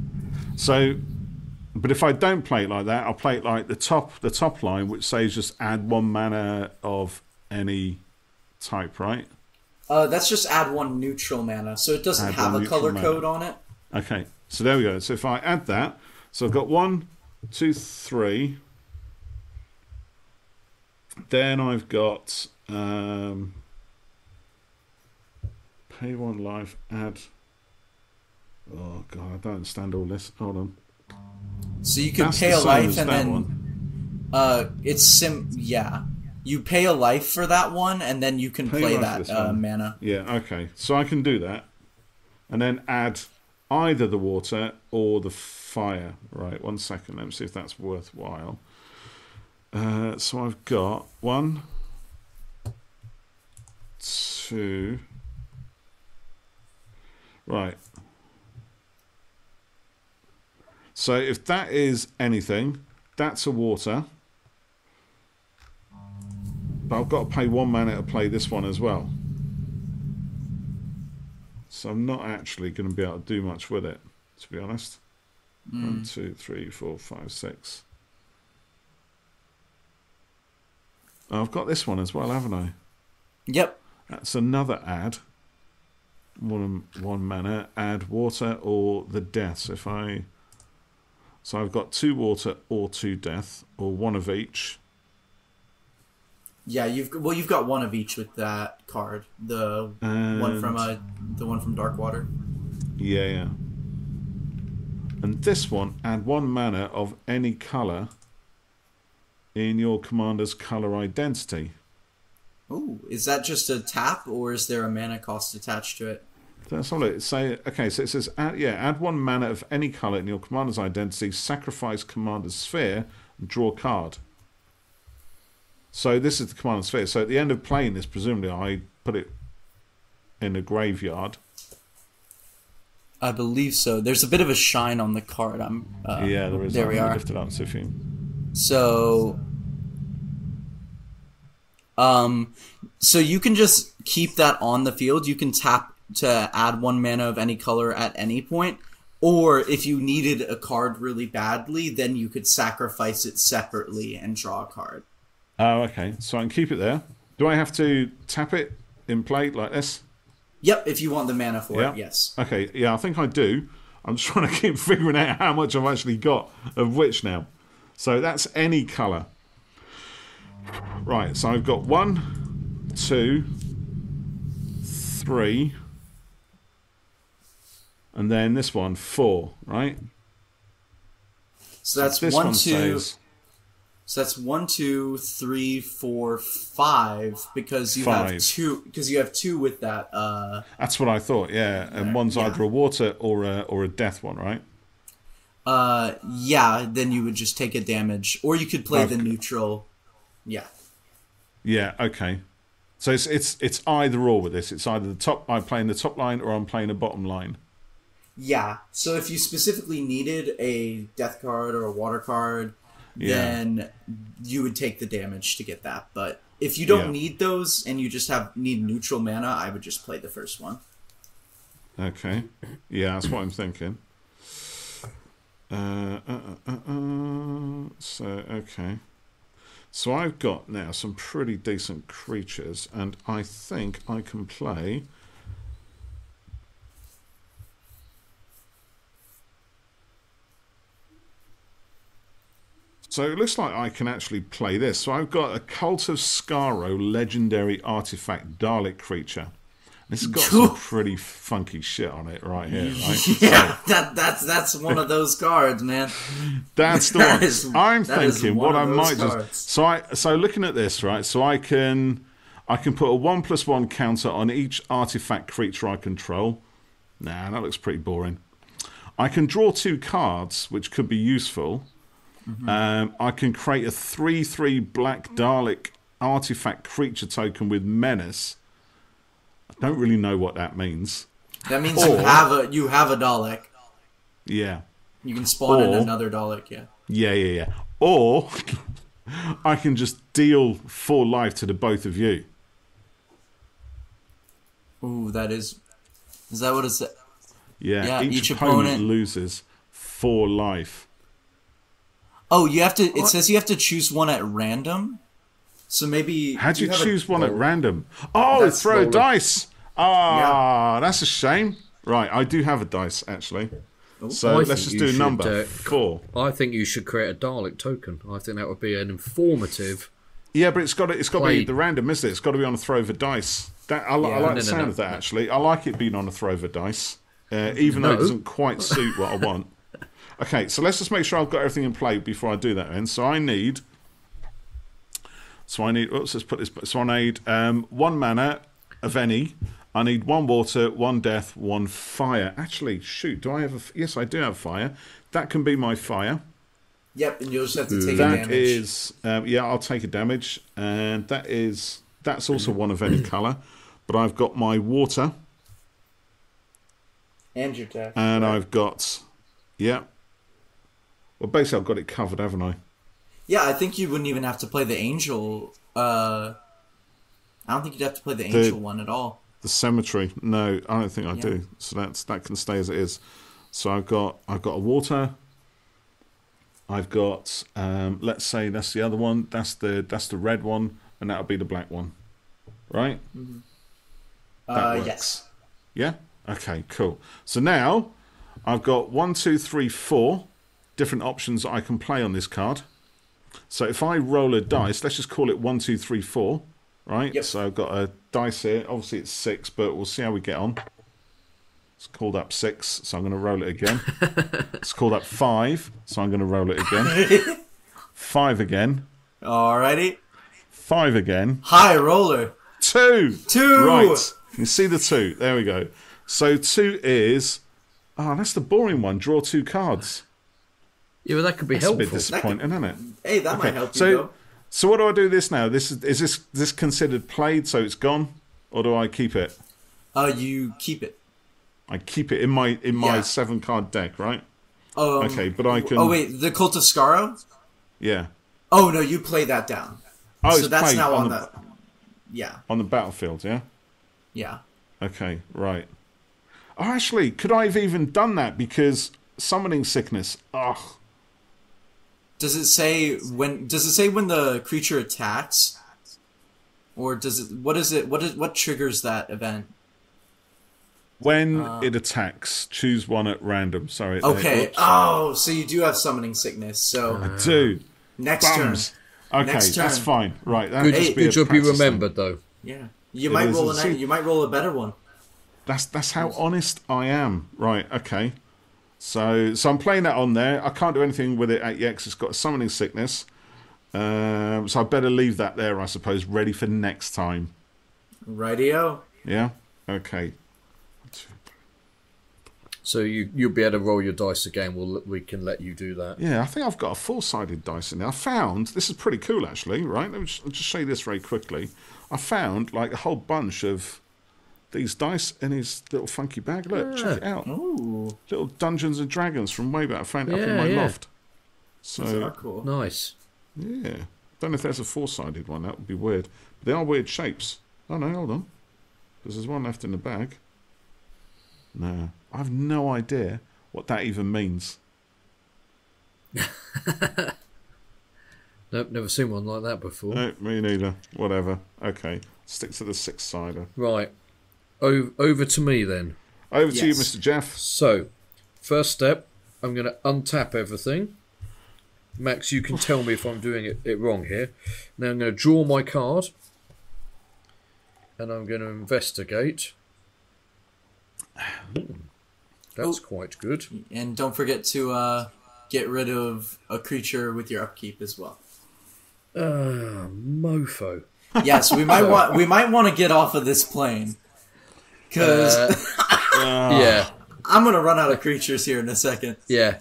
So, but if I don't play it like that, I'll play it like the top line, which says just add 1 mana of any type, right? That's just add 1 neutral mana, so it doesn't have a color code on it. Okay, so there we go. So if I add that, so I've got 1, 2, 3. Then I've got pay 1 life, add. Oh god, I don't understand all this. Hold on. So you can pay a life and then you pay a life for that one, and then you can play that mana. Yeah, okay. So I can do that. And then add either the water or the fire. Right, 1 second. Let me see if that's worthwhile. So I've got 1, 2... Right. So if that is anything, that's a water. But I've got to pay 1 mana to play this one as well. So I'm not actually going to be able to do much with it, to be honest. 1, 2, 3, 4, 5, 6. Oh, I've got this one as well, haven't I? Yep. That's another add. One mana. Add water or the death. So I've got 2 water or 2 death, or 1 of each. Yeah, you've got 1 of each with that card. The one from Darkwater. Yeah. And this one, add 1 mana of any color in your commander's color identity. Ooh, is that just a tap, or is there a mana cost attached to it? That's all it say. Okay, so it says, add 1 mana of any color in your commander's identity, sacrifice commander's sphere, and draw a card. So this is the commander's sphere. So at the end of playing this, presumably I put it in a graveyard. I believe so. There's a bit of a shine on the card. Yeah, there is. There we are. Lift it up, see if you... So you can just keep that on the field. You can tap to add 1 mana of any color at any point, or if you needed a card really badly, then you could sacrifice it separately and draw a card. Oh, okay. So I can keep it there. Do I have to tap it in play like this? Yep, if you want the mana for it, yes. Okay, yeah, I think I do. I'm just trying to keep figuring out how much I've actually got of which now. So that's any colour. Right, so I've got 1, 2, 3, and then this one, 4, right? So that's this 1, one 2. says So that's 1, 2, 3, 4, 5 because you have 2. Because you have 2 with that. That's what I thought. Yeah, and one's either a water or a death one, right? Yeah. Then you would just take a damage, or you could play the neutral. Yeah. Yeah. Okay. So it's either or with this. It's either I'm playing the top line or I'm playing the bottom line. Yeah. So if you specifically needed a death card or a water card, then you would take the damage to get that. But if you don't need those and you just need neutral mana, I would just play the first one. Okay. Yeah, that's what I'm thinking. So, okay. So I've got now some pretty decent creatures, and I think I can play... So it looks like I can actually play this. So I've got a Cult of Skaro legendary artifact Dalek creature. This has got some pretty funky shit on it right here, right? Yeah, that's one of those cards, man. That's the one. I'm thinking what I might just... So looking at this, right, so I can put a 1+1 counter on each artifact creature I control. Nah, that looks pretty boring. I can draw 2 cards, which could be useful. Mm-hmm. I can create a 3/3 black Dalek artifact creature token with menace. I don't really know what that means. That means you have a Dalek. Yeah. You can spawn in another Dalek, yeah. Yeah. Or I can just deal 4 life to the both of you. Ooh, is that what it said? Yeah, each opponent loses 4 life. Oh, it says you have to choose one at random? So maybe... How do you choose one at random? Oh, throw a dice! That's a shame. Right, I do have a dice, actually. So let's just do number 4. I think you should create a Dalek token. I think that would be an informative... Yeah, but it's got to be the random, isn't it? It's got to be on a throw of a dice. I like the sound of that, actually. I like it being on a throw of a dice, even though it doesn't quite suit what I want. Okay, so let's just make sure I've got everything in play before I do that then. So I need... let's put this... So I need 1 mana of any. I need 1 water, 1 death, 1 fire. Actually, shoot, do I have yes, I do have fire. That can be my fire. Yep, and you'll just have to take a damage. That is... I'll take a damage. And that's also 1 of any colour. But I've got my water. And your death. And I've got... Yeah. Well, basically, I've got it covered, haven't I? Yeah, I think you wouldn't even have to play the angel. I don't think you'd have to play the angel one at all. The cemetery, no, I don't think I do. So that can stay as it is. So I've got a water, I've got, let's say that's the other one. That's the red one, and that'll be the black one, right? Mm-hmm. That works. Yes. Yeah. Okay. Cool. So now I've got 1, 2, 3, 4 different options that I can play on this card. So if I roll a dice, let's just call it 1, 2, 3, 4, right? Yep. So I've got a dice here. Obviously it's 6, but we'll see how we get on. It's called up 6, so I'm going to roll it again. It's called up 5, so I'm going to roll it again. 5 again. Alrighty. 5 again. High roller. 2. 2. Right. You see the 2. There we go. So 2 is... Oh, that's the boring one. Draw 2 cards. Yeah, well, that could be That's helpful. a bit disappointing, isn't it? Hey, that might help you, So, though. so what do I do this now? Is this considered played, so it's gone? Or do I keep it? You keep it. I keep it in my Yeah. 7-card deck, right? Um, Okay, but I can... Oh, wait, the Cult of Skaro? Yeah. Oh, no, you play that down. Oh, So it's that's played now on on the, the... Yeah, on the battlefield, yeah? yeah. Okay, right. Oh, actually, could I have even done that? Because summoning sickness... Ugh. Does it say when the creature attacks? Or does it... What triggers that event? When it attacks, choose one at random. Sorry. Okay. Oops. Oh, so you do have summoning sickness. So I do. next Bums. turn. Okay, Next that's turn. fine. Right. That Good, must be a good job you practice thing. remembered, though. Yeah. You It might is, roll it's- you might roll a better one. That's how honest I am. Right. Okay. So I'm playing that on there. I can't do anything with it at yet 'cause it's got a summoning sickness. So I better leave that there, I suppose, ready for next time. Rightio. Yeah. Okay. So you'll be able to roll your dice again. We can let you do that. Yeah, I think I've got a 4-sided dice in there. I found this is pretty cool, actually. Right? Let me just show you this very quickly. I found like a whole bunch of these dice in his little funky bag. Look, check it out. Ooh. Little Dungeons and Dragons from way back. I found it up in my Yeah. loft. Those So are cool. Nice. yeah, don't know if there's a 4-sided one. That would be weird. But they are weird shapes. Oh no, hold on. There's one left in the bag. No, I have no idea what that even means. Nope, never seen one like that before. No, me neither. Whatever. Okay, stick to the 6-sider. Right. Over to me then. Over to you, Yes. Mr. Jeff. So, first step, I'm going to untap everything. Max, you can tell me if I'm doing it wrong here. Now I'm going to draw my card. And I'm going to investigate. That's quite good. And don't forget to get rid of a creature with your upkeep as well. Mofo. Yes, we might want to get off of this plane because Yeah. I'm gonna run out of creatures here in a second. Yeah.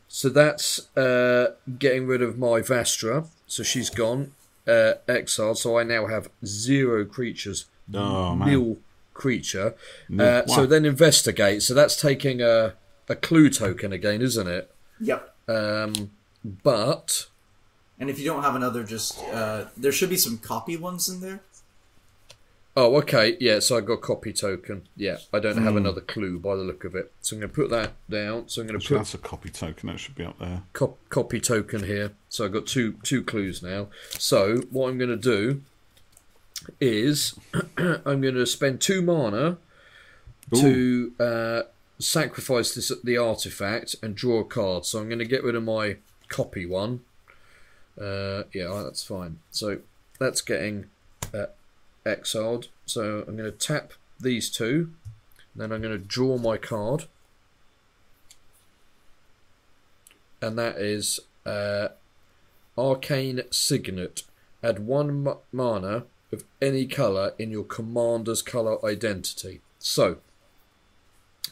So that's getting rid of my Vastra. So she's gone. Exiled. So I now have 0 creatures. Oh, man. Nil creature. Nil. So Wow. then investigate. So that's taking a clue token again, isn't it? Yep. But And if you don't have another, just there should be some copy ones in there. oh, okay, yeah. So I got copy token. Yeah, I don't have another clue by the look of it. So I'm going to put that down. So I'm going to Actually, put that's a copy token. That should be up there. copy token here. So I've got two clues now. So what I'm going to do is I'm going to spend 2 mana to sacrifice the artifact and draw a card. So I'm going to get rid of my copy one. Yeah, that's fine. So that's getting exiled. So I'm going to tap these 2. Then I'm going to draw my card. And that is Arcane Signet. Add 1 mana of any colour in your commander's colour identity. So,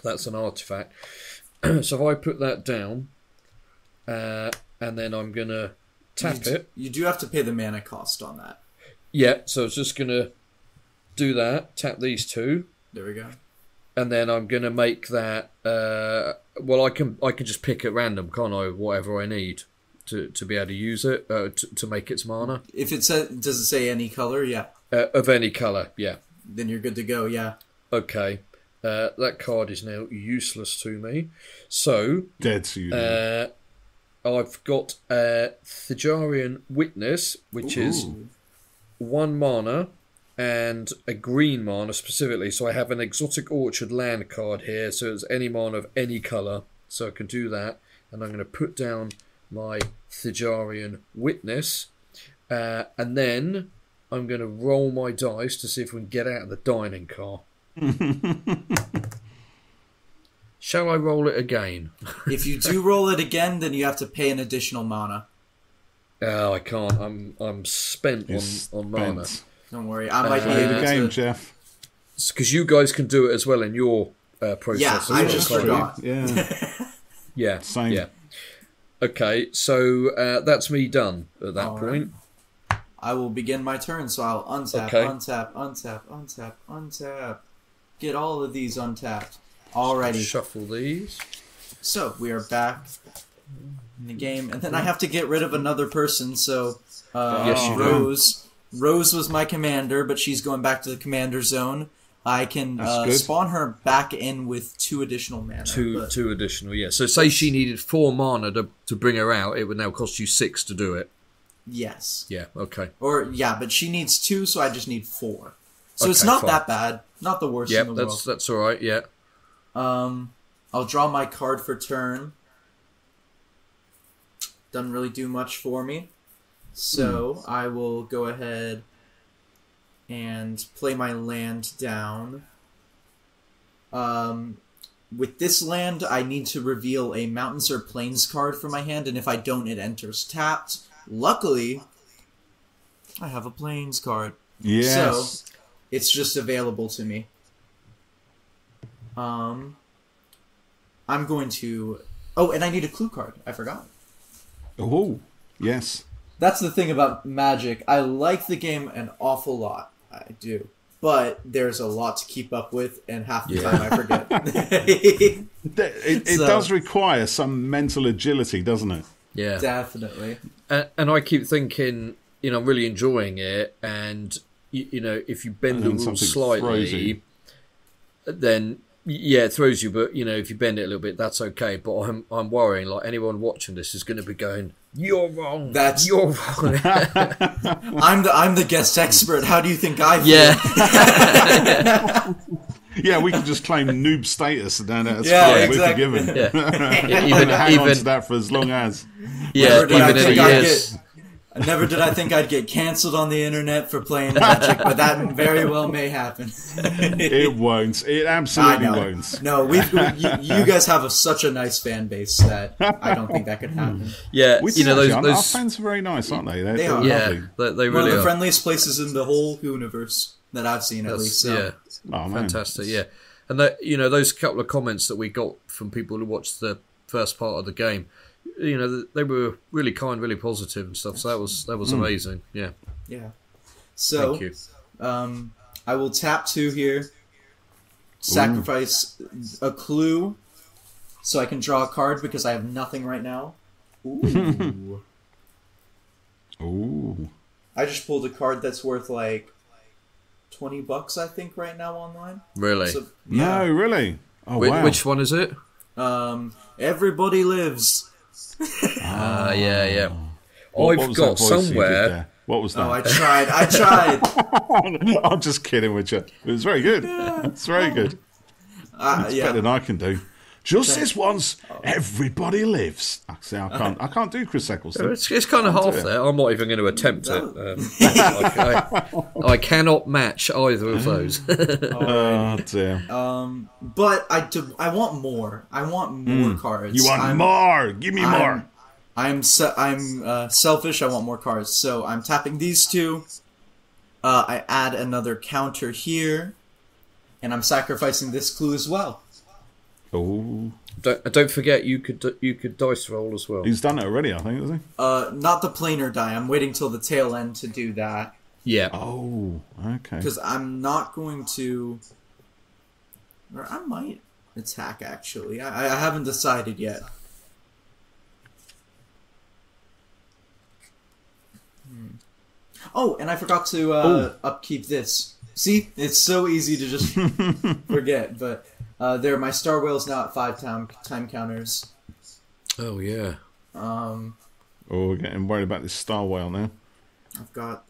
that's an artifact. So if I put that down, and then I'm going to tap it. You do have to pay the mana cost on that. Yeah, so it's just going to do that, tap these 2. There we go. And then I'm going to make that... well, I can just pick at random, can't I? Whatever I need to be able to use it, to make its mana. If it says, does it say any color? Yeah. Of any colour, yeah. Then you're good to go. Yeah. Okay. That card is now useless to me. So, Dead to you. Then. I've got Thejarian Witness, which is 1 mana and a green mana specifically. So I have an Exotic Orchard land card here, so it's any mana of any colour. So I can do that. And I'm going to put down my Thejarian Witness. And then I'm going to roll my dice to see if we can get out of the dining car. Shall I roll it again? If you do roll it again, then you have to pay an additional mana. Oh, I can't. I'm spent on mana. Don't worry, I might be Play able the game, to... Geoff. Because you guys can do it as well in your process. Yeah, I just forgot. Yeah. Yeah, Same. yeah. Okay, so that's me done at that point. I will begin my turn, so I'll untap, untap, untap, untap, untap. Get all of these untapped. Alrighty. Shuffle these. So, we are back in the game. And then I have to get rid of another person, so... Yes, you Rose. Rose was my commander, but she's going back to the commander zone. I can spawn her back in with 2 additional mana. Two additional, yeah. So say she needed 4 mana to bring her out, it would now cost you 6 to do it. Yes. Yeah, okay. But she needs 2, so I just need 4. So it's Okay, not fine. that bad. Not the worst in the world. That's alright, yeah. I'll draw my card for turn. Doesn't really do much for me. So I will go ahead and play my land down. With this land, I need to reveal a Mountains or Plains card from my hand, and if I don't, it enters tapped. Luckily, I have a Plains card. Yes. So, it's just available to me. I'm going to... Oh, and I need a clue card. I forgot. Oh, yes. That's the thing about Magic. I like the game an awful lot. I do. But there's a lot to keep up with, and half the time I forget. It does require some mental agility, doesn't it? Yeah. Definitely. And I keep thinking, I'm really enjoying it, and, if you bend the rules slightly, then... Yeah, it throws you, but if you bend it a little bit, that's okay. But I'm worrying, like anyone watching this is going to be going, "You're wrong. You're wrong." I'm the guest expert. How do you think I feel? Yeah. Yeah, we can just claim noob status, and then that's exactly. we're forgiven. Yeah. Even hang on to that for as long as. Yeah, even in a year's. Never did I think I'd get cancelled on the internet for playing Magic, but that very well may happen. It won't. It absolutely won't. No, you guys have such a nice fan base that I don't think that could happen. Yeah, our fans are very nice, aren't they? They are. Yeah, they really one of the are. friendliest places in the whole universe that I've seen, at least. So. Yeah, fantastic. Yeah, and those couple of comments that we got from people who watched the first part of the game. They were really kind, really positive and stuff. So that was amazing. Yeah. Yeah. So, thank you. I will tap 2 here, sacrifice a clue, so I can draw a card because I have nothing right now. Ooh. Ooh. I just pulled a card that's worth like $20, I think, right now online. Really? So, No, really. Oh, wow. Which one is it? Everybody Lives. Yeah. What I've got somewhere. What was that? Oh, I tried. I'm just kidding with you. It was very good. It's very good. It's better than I can do. Just this once, everybody lives. Actually, I can't do Chris Eccleston. It's kind of half there. I'm not even going to attempt it. I cannot match either of those. Oh dear. But I want more. I want more cards. You want more? Give me more. I'm selfish. I want more cards. So I'm tapping these 2. I add another counter here, and I'm sacrificing this clue as well. Oh. Don't forget, you could dice roll as well. He's done it already, I think, hasn't he? Not the planar die. I'm waiting till the tail end to do that. Yeah. Oh, okay. Because I'm not going to... Or I might attack, actually. I haven't decided yet. Oh, and I forgot to upkeep this. See? It's so easy to just forget, but... there are my Star Whales now at 5 time counters. Oh, yeah. Um, Oh, we're getting worried about this star whale now. I've got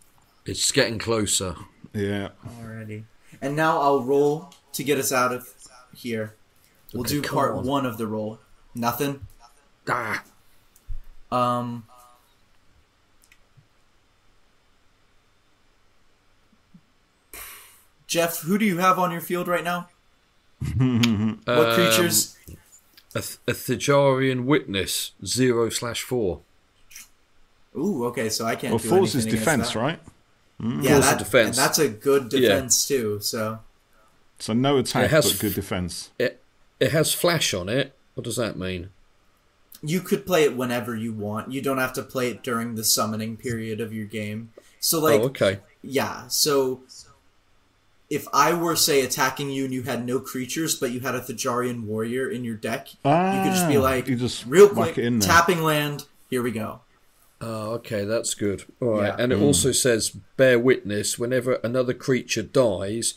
It's getting closer. Yeah. already. And now I'll roll to get us out of here. We'll Okay, do come part on. 1 of the roll. Nothing? Ah. Geoff, who do you have on your field right now? What creatures? A Thajarian witness 0/4. Ooh, okay, so I can't Well, do force is anything against defense, that. right? Yeah, Force is that, defense. and that's a good defense too, so... So no attack, It has but good defense. It has flash on it. What does that mean? You could play it whenever you want. You don't have to play it during the summoning period of your game. So, like... Oh, okay. Yeah, so... If I were, say, attacking you and you had no creatures, but you had a Thajarian warrior in your deck, you could just be like, you just real whack quick, it in there. tapping land, here we go. Oh, okay, that's good. All right, Yeah. and it also says bear witness whenever another creature dies.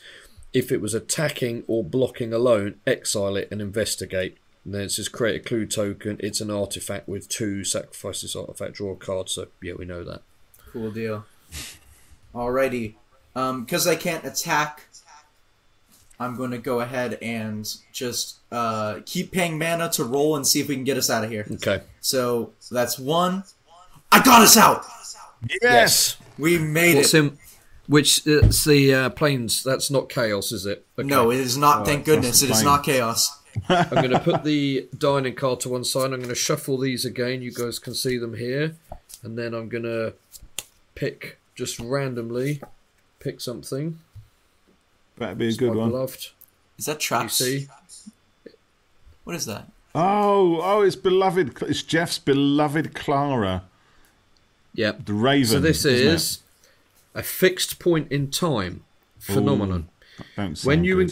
If it was attacking or blocking alone, exile it and investigate. And then it says create a clue token. It's an artifact with 2 sacrifice this artifact, draw a card. So yeah, we know that. Cool deal. Alrighty. Because I can't attack, I'm going to go ahead and just keep paying mana to roll and see if we can get us out of here. Okay. So that's 1. I got us out! Yes! We made What's it. in? Which it's the planes? That's not chaos, is it? Okay. No, it is not. Thank goodness, that's it is fine. not chaos. I'm going to put the dining card to one side. I'm going to shuffle these again. You guys can see them here, and then I'm going to pick just randomly. Pick something. That'd be a good one. Beloved. Is that You traps? see? What is that? Oh, it's beloved. It's Geoff's beloved Clara, Yep. the Raven. So this isn't it? is a fixed point in time phenomenon. Don't sound When you good.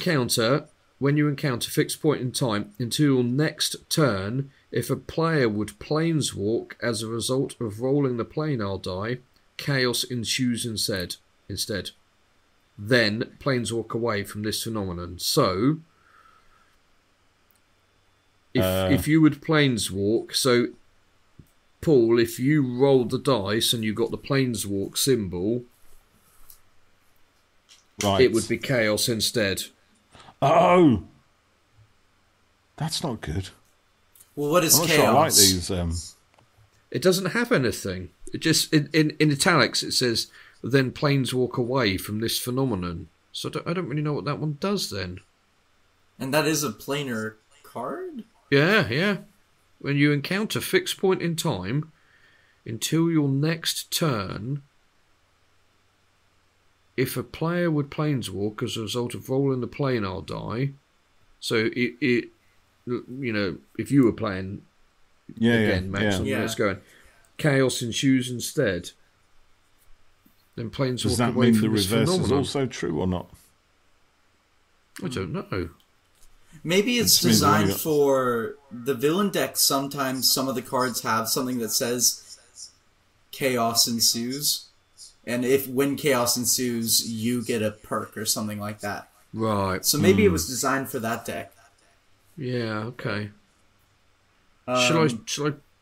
encounter fixed point in time until your next turn, if a player would planeswalk as a result of rolling the planar die, chaos ensues instead. Then planeswalk away from this phenomenon. So if you would planeswalk, so Paul, if you rolled the dice and you got the planeswalk symbol, right. it would be chaos instead. Oh, that's not good. Well, what is I'm not chaos? sure I like these. It doesn't have anything. It just in italics it says then planeswalk away from this phenomenon. So I don't really know what that one does then. And that is a planar card? Yeah. When you encounter fixed point in time until your next turn, if a player would planeswalk as a result of rolling the planar die, so it you know, if you were playing again, Max, Yeah. let's go. Chaos ensues instead. Then planeswalk Does that away mean from the this reverse is phenomenon. also true or not? I don't know. Maybe it's Which means designed we got- for the villain deck. Sometimes some of the cards have something that says chaos ensues. And when chaos ensues, you get a perk or something like that. Right. So maybe it was designed for that deck. Yeah. Okay. Um,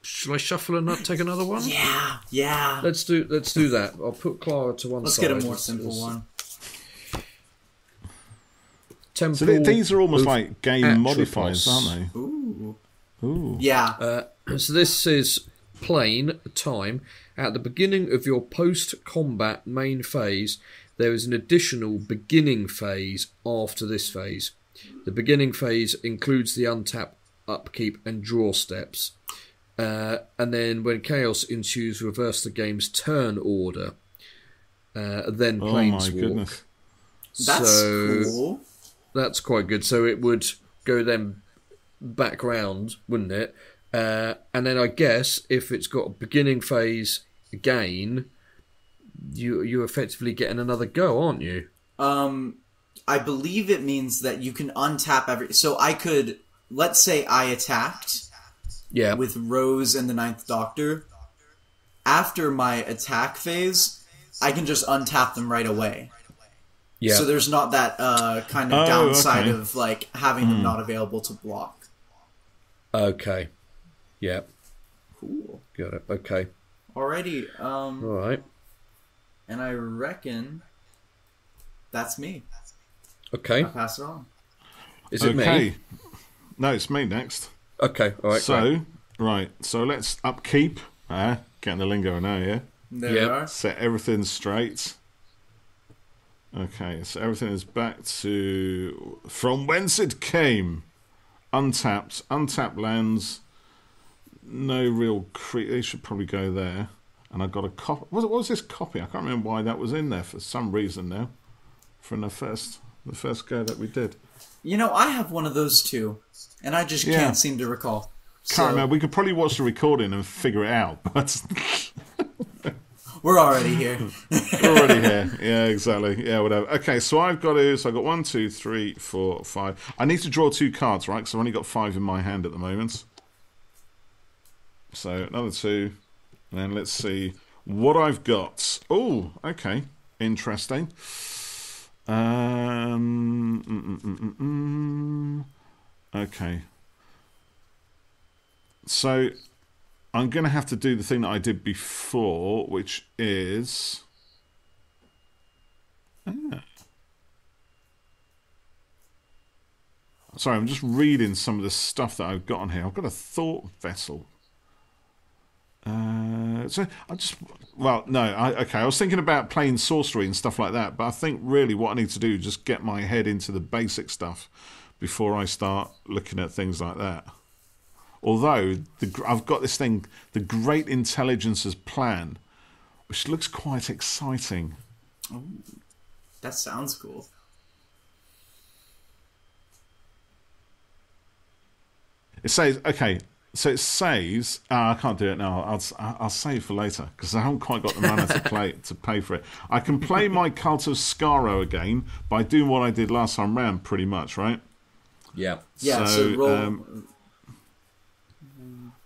Shall I shuffle and not take another one? Yeah. Let's do that. I'll put Clara to one Let's side. get a more simple one. So Temple these are almost of like game Atropos. modifiers, aren't they? Ooh. Yeah. So this is plane time. At the beginning of your post-combat main phase, there is an additional beginning phase after this phase. The beginning phase includes the untap, upkeep, and draw steps. And then when chaos ensues, reverse the game's turn order. Then Oh my planeswalk. goodness. That's so cool. that's quite good. So it would go then back round, wouldn't it? And then I guess if it's got a beginning phase again, you're effectively getting another go, aren't you? I believe it means that you can untap every... So I could... Let's say I attacked Yeah. with Rose and the Ninth Doctor. After my attack phase, I can just untap them right away. Yeah. So there's not that kind of Oh, downside okay. of like having them not available to block. Okay. Yeah. Cool. Got it. Okay. Alrighty. All right. And I reckon that's me. Okay. I'll pass it on. Is it Okay. me? No, it's me next. Okay. All right. So, right. So let's upkeep. Getting the lingo now, yeah? There Yep. we are. Set everything straight. Okay, so everything is back to from whence it came. Untapped lands. No real they should probably go there. And I got a copy. What was this copy? I can't remember why that was in there for some reason now. From the first go that we did. You know, I have one of those too, and I just can't seem to recall. Can't remember. We could probably watch the recording and figure it out, but we're already here. we're already here. Yeah, exactly. Yeah, whatever. Okay, so I've got 1, 2, 3, 4, 5. I need to draw 2 cards, right? Because I've only got 5 in my hand at the moment. So another 2. And then let's see what I've got. Oh, okay. Interesting. Okay. So I'm going to have to do the thing that I did before, which is... Sorry, I'm just reading some of the stuff that I've got on here. I've got a thought vessel. So I just... Well, no, I was thinking about playing sorcery and stuff like that, but I think really what I need to do is just get my head into the basic stuff before I start looking at things like that. Although, I've got this thing, the Great Intelligence's Plan, which looks quite exciting. Oh, that sounds cool. It says, okay, so it says, I can't do it now, I'll save for later, because I haven't quite got the money to pay for it. I can play my Cult of Skaro again by doing what I did last time round, pretty much, right? Yeah. Yeah, so roll...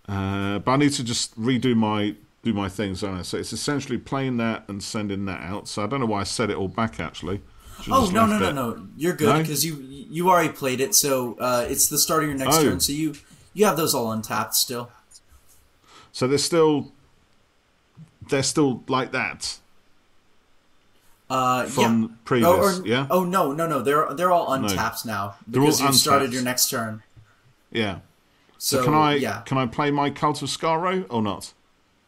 but I need to just redo my things, don't I? So it's essentially playing that and sending that out. So I don't know why I set it all back, actually. Oh, no. You're good, because you already played it, so it's the start of your next turn, so you have those all untapped still. So they're still like that? From previous, yeah? Oh, no. They're all untapped now, because you've started your next turn. Yeah. So can I play my Cult of Skaro or not?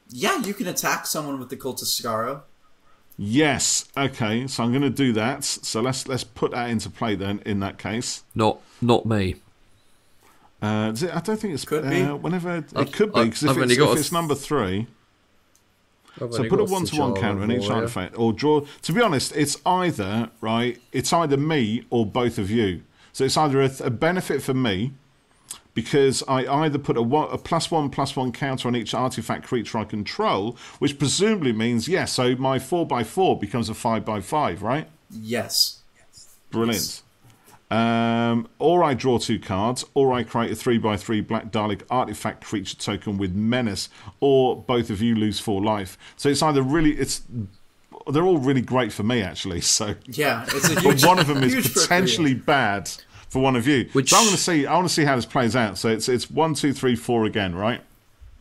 Yeah, you can attack someone with the Cult of Skaro. Yes. Okay. So I'm going to do that. So let's put that into play then. In that case, not me. I don't think it's could be. Whenever it could be, because if it's number 3. So put a 1-to-1 counter on each artifact, or draw. To be honest, it's either me or both of you. So it's either a benefit for me, because I either put a +1/+1 counter on each artifact creature I control, which presumably means, yes, so my 4/4 becomes a 5/5, right? Yes. Brilliant. Or I draw 2 cards, or I create a 3/3 Black Dalek artifact creature token with menace, or both of you lose 4 life. So it's either they're all really great for me, actually. So yeah, it's a huge. But one of them is potentially bad for one of you. Which... So I want to see how this plays out. So it's 1, 2, 3, 4 again, right?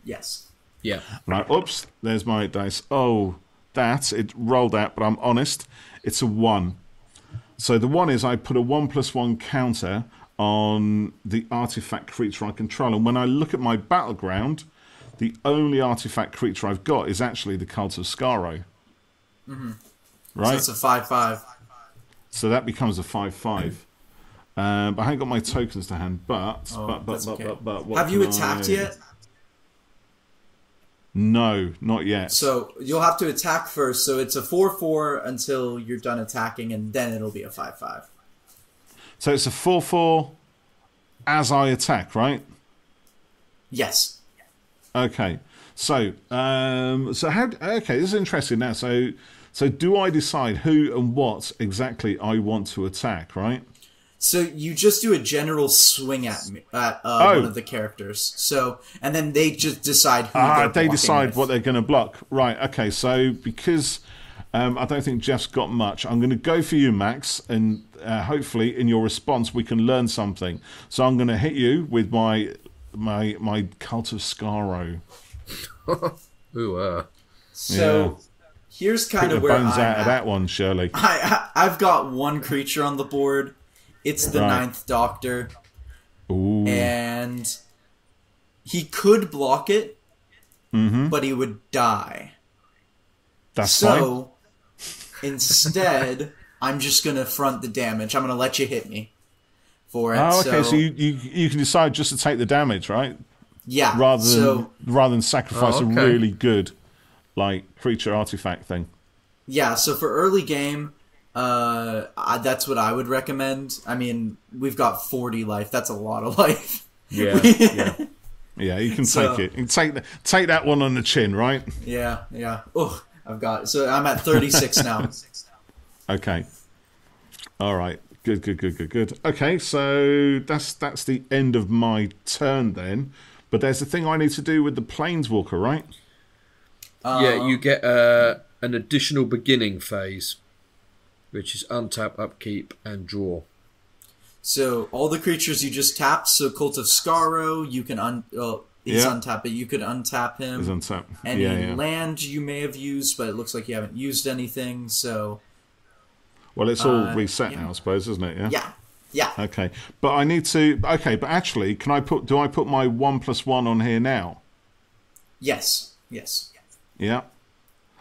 Yes. Yeah. Right. Oops. There's my dice. Oh, it rolled out, but I'm honest. It's a 1. So the 1 is I put a 1/1 counter on the artifact creature I control, and when I look at my battleground, the only artifact creature I've got is actually the Cult of Skaro. Mm-hmm. Right. So it's a 5/5. So that becomes a 5/5. But I haven't got my tokens to hand. But what have you attacked yet? No, not yet. So you'll have to attack first. So it's a 4/4 until you're done attacking, and then it'll be a 5/5. So it's a 4/4 as I attack, right? Yes. Okay. So okay, this is interesting now. So do I decide who and what exactly I want to attack, right? So you just do a general swing at one of the characters. So, and then they just decide who they decide what they're going to block. Right. Okay. So because I don't think Geoff's got much, I'm going to go for you, Max, and hopefully in your response we can learn something. So I'm going to hit you with my Cult of Skaro. Ooh, So here's kind Pick of the where bones I'm out of at. that one, Shirley. I've got one creature on the board. It's the Right. Ninth Doctor. Ooh. And he could block it, but he would die. That's fine. So instead, I'm just going to front the damage. I'm going to let you hit me for it. Oh, okay. So you can decide just to take the damage, right? yeah. Rather than sacrifice Oh, okay. a really good creature artifact thing. Yeah, so for early game, that's what I would recommend. I mean, we've got 40 life. That's a lot of life. yeah, yeah. Yeah, you can So- take it. You can take that one on the chin, right? Yeah. Oh, so I'm at 36 now. Okay. All right. Good. Okay, so that's the end of my turn then. But there's a thing I need to do with the Planeswalker, right? Yeah, you get an additional beginning phase, which is untap, upkeep, and draw. So all the creatures you just tapped, so Cult of Scarrow, you can he's Yeah. untap, but you could untap him. Is on tap. Any Yeah. land you may have used, but it looks like you haven't used anything, so Well, it's all reset yeah. now, I suppose, isn't it? yeah. Okay, but I need to. Okay, but actually, do I put my 1+1 on here now? Yes. Yeah,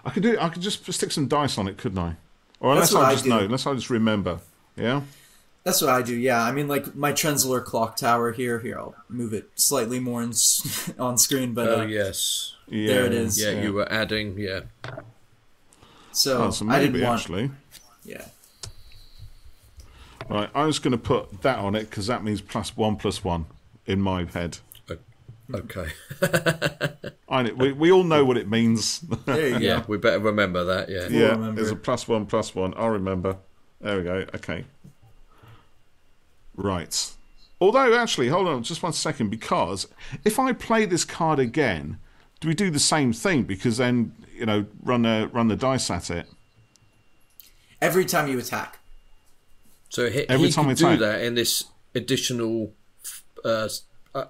I could do it. I could just stick some dice on it, couldn't I? Or That's unless what I I just do. know, unless I just remember. Yeah. That's what I do, yeah. I mean, like, my Trenzler Clock Tower here, I'll move it slightly more on screen, but Oh, yes. Yeah. there it is. Yeah, you were adding, yeah. So, So I maybe didn't want... actually. Yeah. Right, I'm just going to put that on it because that means +1/+1 in my head. Okay. We all know what it means. There you Yeah, go. we better remember that, yeah. Yeah, remember. there's a +1/+1. I'll remember. There we go. Okay. Right. Although, actually, hold on just one second, because if I play this card again, do we do the same thing? Because then, run the dice at it. Every time you attack. So Every he time could we do attack. that in this additional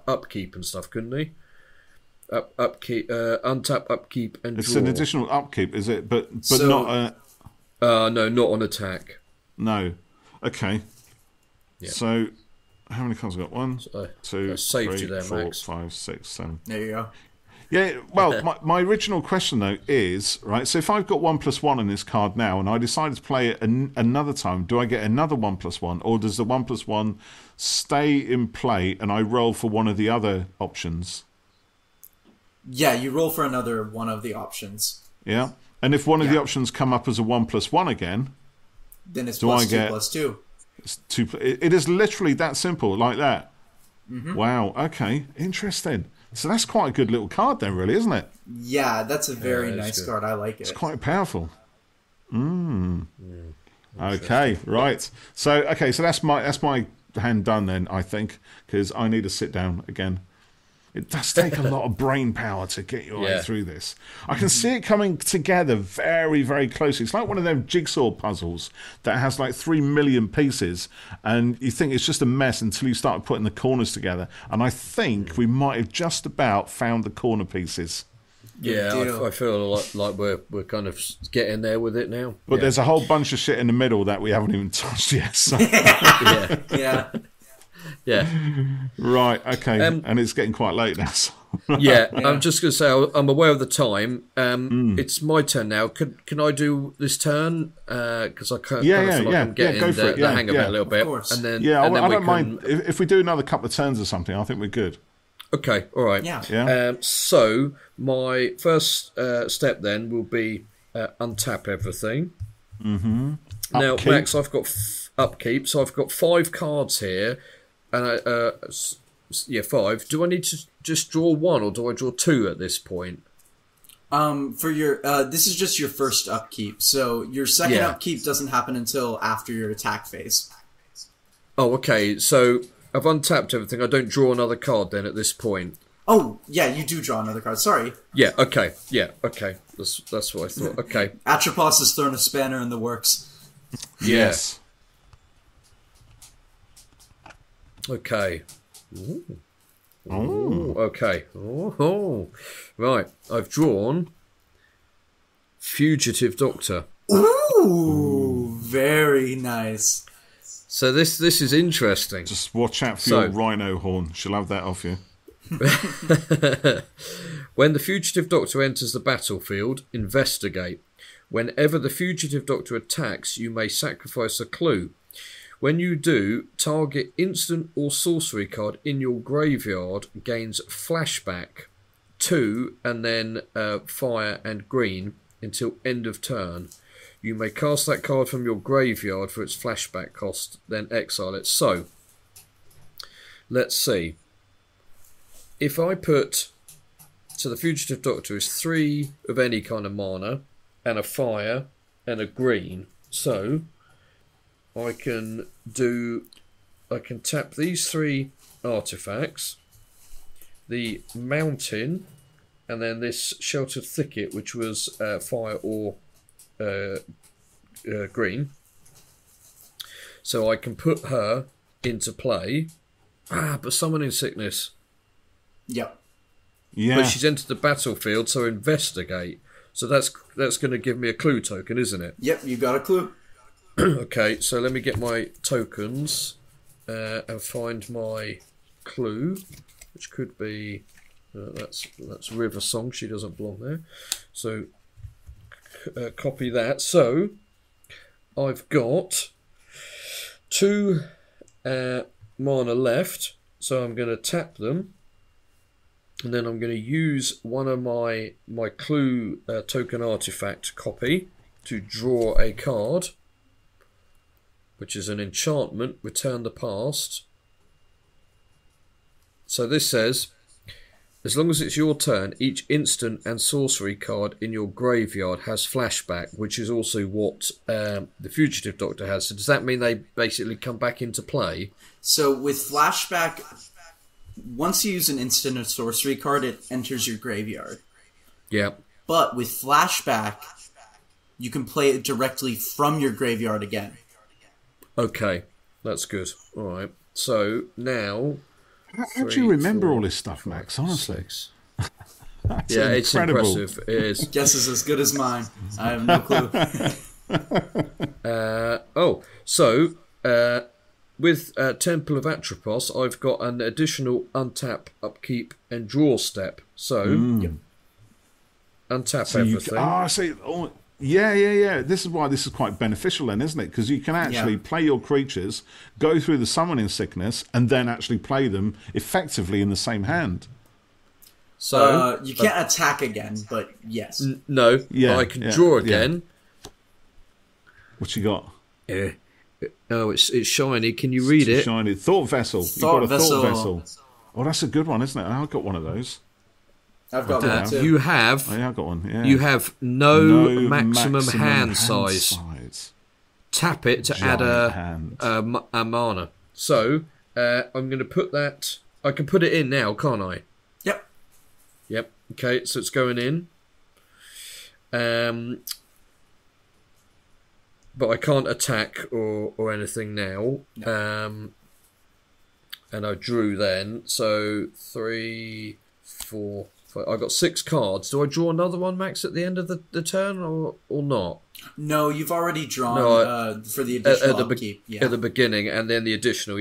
upkeep and stuff, couldn't he? Upkeep, untap, upkeep, and It's draw. an additional upkeep, is it? But So- not a... No, not on attack. No. Okay. Yeah. So, how many cards have I got? 1, I 2, saved 3, you there, 4, Max. 5, 6, 7. There you go. Yeah, well, my original question, though, is, right, so if I've got 1+1 in this card now and I decided to play it another time, do I get another 1+1, or does the 1+1 stay in play and I roll for one of the other options? Yeah, you roll for another one of the options. Yeah? And if one of the Yeah. options come up as a 1+1 again, Then it's Do I +2 get- +2. it's two, it is literally that simple, like that. Mm-hmm. Wow, okay, interesting. So that's quite a good little card then, really, isn't it? Yeah, that's a very Yeah, that's nice good. card. I like it. It's quite powerful. Okay, right. So that's my hand done then, I think, because I need to sit down again. It does take a lot of brain power to get your way Yeah. through this. I can see it coming together very, very closely. It's like one of them jigsaw puzzles that has like 3 million pieces, and you think it's just a mess until you start putting the corners together. And I think we might have just about found the corner pieces. Yeah, deal. I feel like we're kind of getting there with it now. But yeah. there's a whole bunch of shit in the middle that we haven't even touched yet. So. yeah, Yeah. yeah, Right, okay. Um, And it's getting quite late now. So. yeah. I'm just going to say I'm aware of the time. It's my turn now. Can I do this turn? Because I can't. Yeah, kind of feel like yeah, I'm getting go for it. the Yeah, hang of yeah. it a little bit. Of course. And then Yeah, and then I we don't can, mind. If we do another couple of turns or something, I think we're good. Okay, all right. Yeah. Yeah. So my first step then will be untap everything. Mm-hmm. Now, Upkeep. Max, I've got upkeep, so I've got 5 cards here, and 5. Do I need to just draw 1, or do I draw 2 at this point? For your this is just your first upkeep. So your second Yeah. upkeep doesn't happen until after your attack phase. Oh, okay. So I've untapped everything. I don't draw another card then at this point. Oh, yeah, you do draw another card. Sorry. Yeah. Okay. Yeah. Okay. That's what I thought. Okay. Atropos has thrown a spanner in the works. Yeah. Yes. Okay. Ooh. Oh, okay. Oh, right. I've drawn Fugitive Doctor. Ooh, very nice. So this is interesting. Just watch out for your rhino horn. She'll have that off you. When the Fugitive Doctor enters the battlefield, investigate. Whenever the Fugitive Doctor attacks, you may sacrifice a clue. When you do, target instant or sorcery card in your graveyard gains flashback 2 and then fire and green until end of turn. You may cast that card from your graveyard for its flashback cost, then exile it. So, let's see. If I put... So the Fugitive Doctor is 3 of any kind of mana, and a fire, and a green. So, I can tap these 3 artifacts, the mountain, and then this sheltered thicket, which was fire or green. So I can put her into play. But summoning sickness. Yep. Yeah. But she's entered the battlefield, so investigate. So that's going to give me a clue token, isn't it? Yep, you got a clue. Okay, so let me get my tokens and find my clue, which could be that's River Song. She doesn't belong there. So copy that. So I've got 2 mana left, so I'm going to tap them, and then I'm going to use one of my clue token artifact copy to draw a card, which is an enchantment, Return the Past. So this says, as long as it's your turn, each instant and sorcery card in your graveyard has flashback, which is also what the Fugitive Doctor has. So does that mean they basically come back into play? So with flashback, once you use an instant or sorcery card, it enters your graveyard. Yeah. But with flashback, you can play it directly from your graveyard again. Okay, that's good. All right. So now... How do you remember all this stuff, Max? Honestly. It's impressive. It is. Guess is as good as mine. I have no clue. With Temple of Atropos, I've got an additional untap, upkeep, and draw step. So, untap everything. Yeah. This is why this is quite beneficial then, isn't it? Because you can actually play your creatures, go through the summoning sickness, and then actually play them effectively in the same hand. So you can't attack again, but yes. No. Yeah. I can draw again. Yeah. What you got? Oh, it's shiny. Can you read it? Shiny. Thought Vessel. You've got a Thought Vessel. Oh, that's a good one, isn't it? I've got one of those. I've got one too. You have. Oh, yeah, I've got one. Yeah. You have no maximum hand size. Tap it to add a mana. So I'm going to put that. I can put it in now, can't I? Yep. Okay, so it's going in. But I can't attack or anything now. No. And I drew then. So 3, 4. I got 6 cards. Do I draw another one, Max, at the end of the turn, or not? No, you've already drawn for the additional upkeep. At the beginning, and then the additional,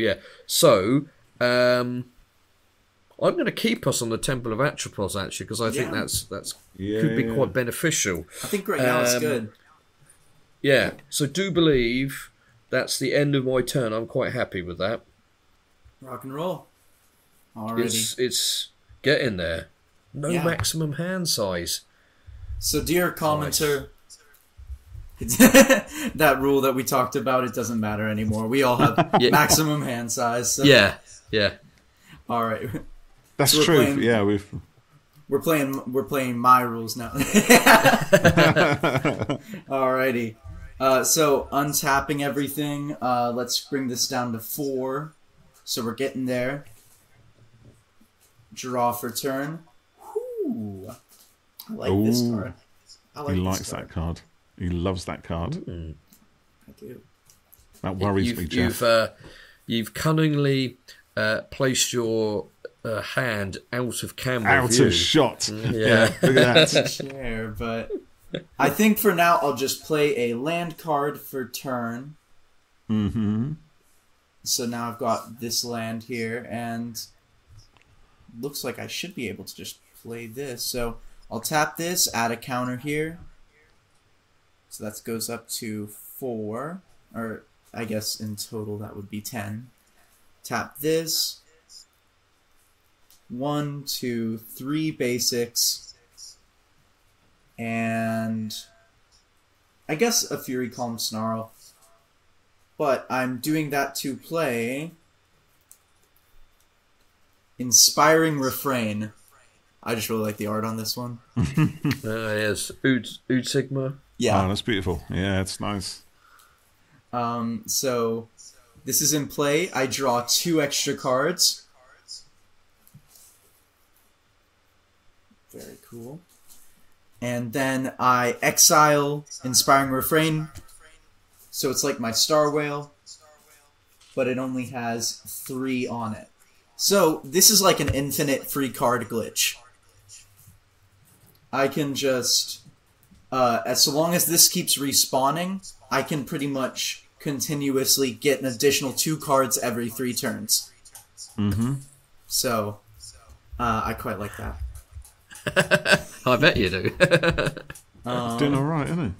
So, I'm going to keep us on the Temple of Atropos, actually, because I think that's could be quite beneficial. I think right now it's good. Yeah, so do believe that's the end of my turn. I'm quite happy with that. Rock and roll. Already. It's getting there. No maximum hand size. So, dear commenter, that rule that we talked about, it doesn't matter anymore. We all have maximum hand size. So. Yeah. All right. That's true. We're playing my rules now. Alrighty. So untapping everything. Let's bring this down to 4. So we're getting there. Draw for turn. Ooh, I like this card. He likes that card. He loves that card. I do. That worries me, Geoff. You've cunningly placed your hand out of camera Out view. of shot. Yeah. Look at that. Share, but I think for now I'll just play a land card for turn. Mm-hmm. So now I've got this land here, and looks like I should be able to just play this. So I'll tap this, add a counter here. So that goes up to 4, or I guess in total that would be 10. Tap this. 1, 2, 3 basics. And I guess a Fury Calm Snarl. But I'm doing that to play Inspiring Refrain. I just really like the art on this one. Yes, Ood Sigma. Yeah. Oh, that's beautiful. Yeah, it's nice. So this is in play. I draw 2 extra cards. Very cool. And then I exile Inspiring Refrain. So it's like my Star Whale, but it only has 3 on it. So this is like an infinite free card glitch. I can just, so long as this keeps respawning, I can pretty much continuously get an additional 2 cards every 3 turns. Mm-hmm. So, I quite like that. I bet you do. He's doing all right, isn't he?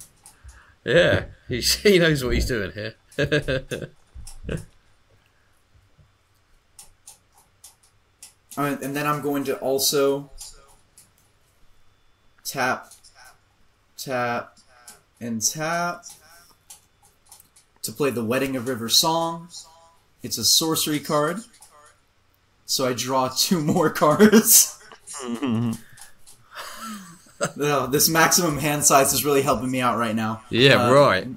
Yeah, he knows what he's doing here. And then I'm going to also tap, tap, and tap to play the Wedding of River Song. It's a sorcery card. So I draw 2 more cards. No, this maximum hand size is really helping me out right now. Yeah, right.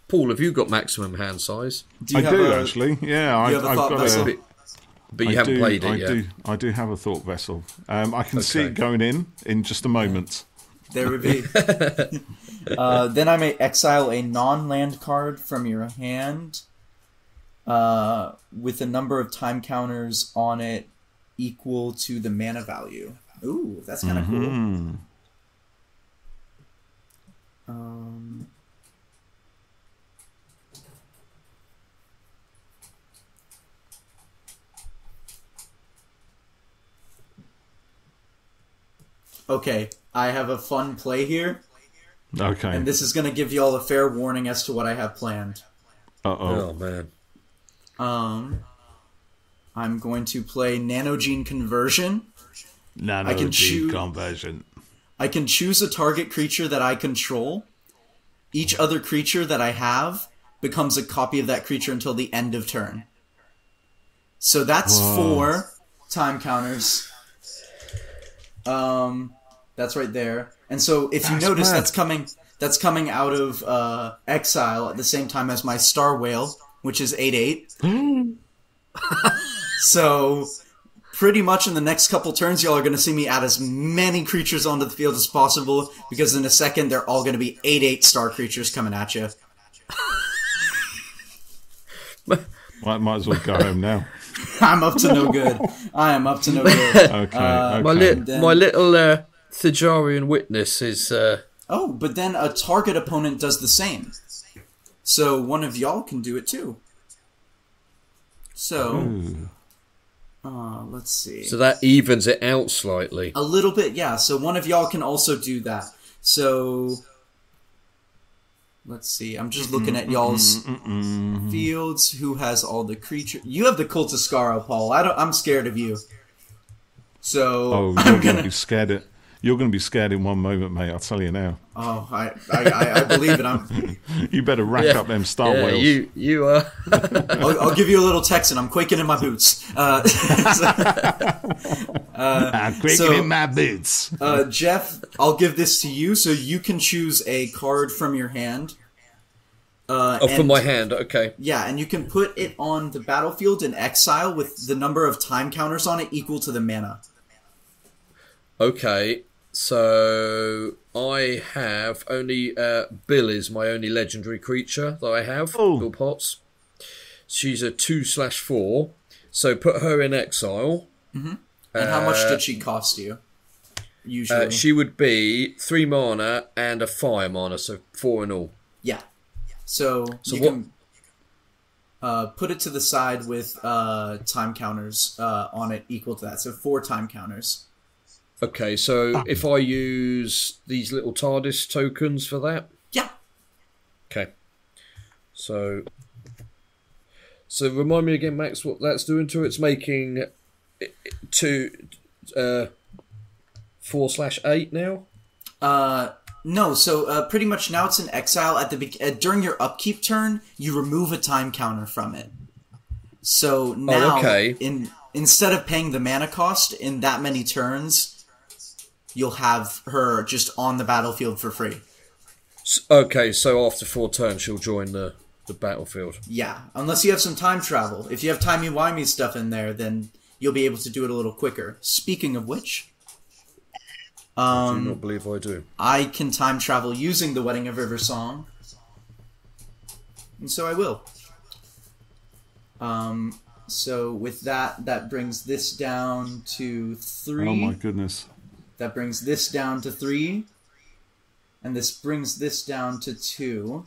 Paul, have you got maximum hand size? I do actually. Yeah, I've thought got vessel? But you haven't played it yet. I do have a thought vessel. I can see Okay. it going in just a moment. There would be. Then I may exile a non-land card from your hand with a number of time counters on it equal to the mana value. Ooh, that's kind of cool. Okay, I have a fun play here, Okay. and this is going to give you all a fair warning as to what I have planned. Uh-oh. Oh, man. I'm going to play Nanogene Conversion. Nano I can choose- conversion. I can choose a target creature that I control. Each other creature that I have becomes a copy of that creature until the end of turn. So that's Whoa. 4 time counters. That's right there. And so if you That's notice, mad. that's coming out of exile at the same time as my Star Whale, which is 8/8. So pretty much in the next couple turns, y'all are going to see me add as many creatures onto the field as possible, because in a second, they're all going to be 8/8 star creatures coming at you. Might as well go home now. I'm up to no good. I am up to no good. Okay. My, okay. my little Thijarian witness is... Oh, but then a target opponent does the same. So one of y'all can do it too. So, Ooh. let's see. So that evens it out slightly. A little bit, yeah. So one of y'all can also do that. So, let's see. I'm just looking at y'all's fields. Who has all the creatures? You have the Cult of Skaro, Paul. I'm scared of you. So Oh, you're going to be scared. You're going to be scared in one moment, mate. I'll tell you now. Oh, I believe it. You better rack up them Star Yeah, Whales. you are... I'll give you a little text, and I'm quaking in my boots. I'm quaking so- in my boots. Geoff, I'll give this to you, so you can choose a card from your hand. from my hand, okay. Yeah, and you can put it on the battlefield in exile with the number of time counters on it equal to the mana. Okay, so I have only... Bill is my only legendary creature that I have. Oh. Bill Potts. She's a 2/4. So put her in exile. And how much did she cost you? Usually, she would be 3 mana and a fire mana, so 4 in all. Yeah. So you can put it to the side with time counters on it equal to that. So 4 time counters. Okay, so if I use these little TARDIS tokens for that? Yeah. Okay. So remind me again, Max, what that's doing to it. It's making 4/8 now? No, so pretty much now it's in exile. At the during your upkeep turn, you remove a time counter from it. So now, instead of paying the mana cost in that many turns, you'll have her just on the battlefield for free. Okay, so after 4 turns, she'll join the battlefield. Yeah, unless you have some time travel. If you have timey-wimey stuff in there, then you'll be able to do it a little quicker. Speaking of which... I do not believe I do. I can time travel using the Wedding of River song. And so I will. So with that brings this down to 3. Oh my goodness. That brings this down to 3. And this brings this down to 2.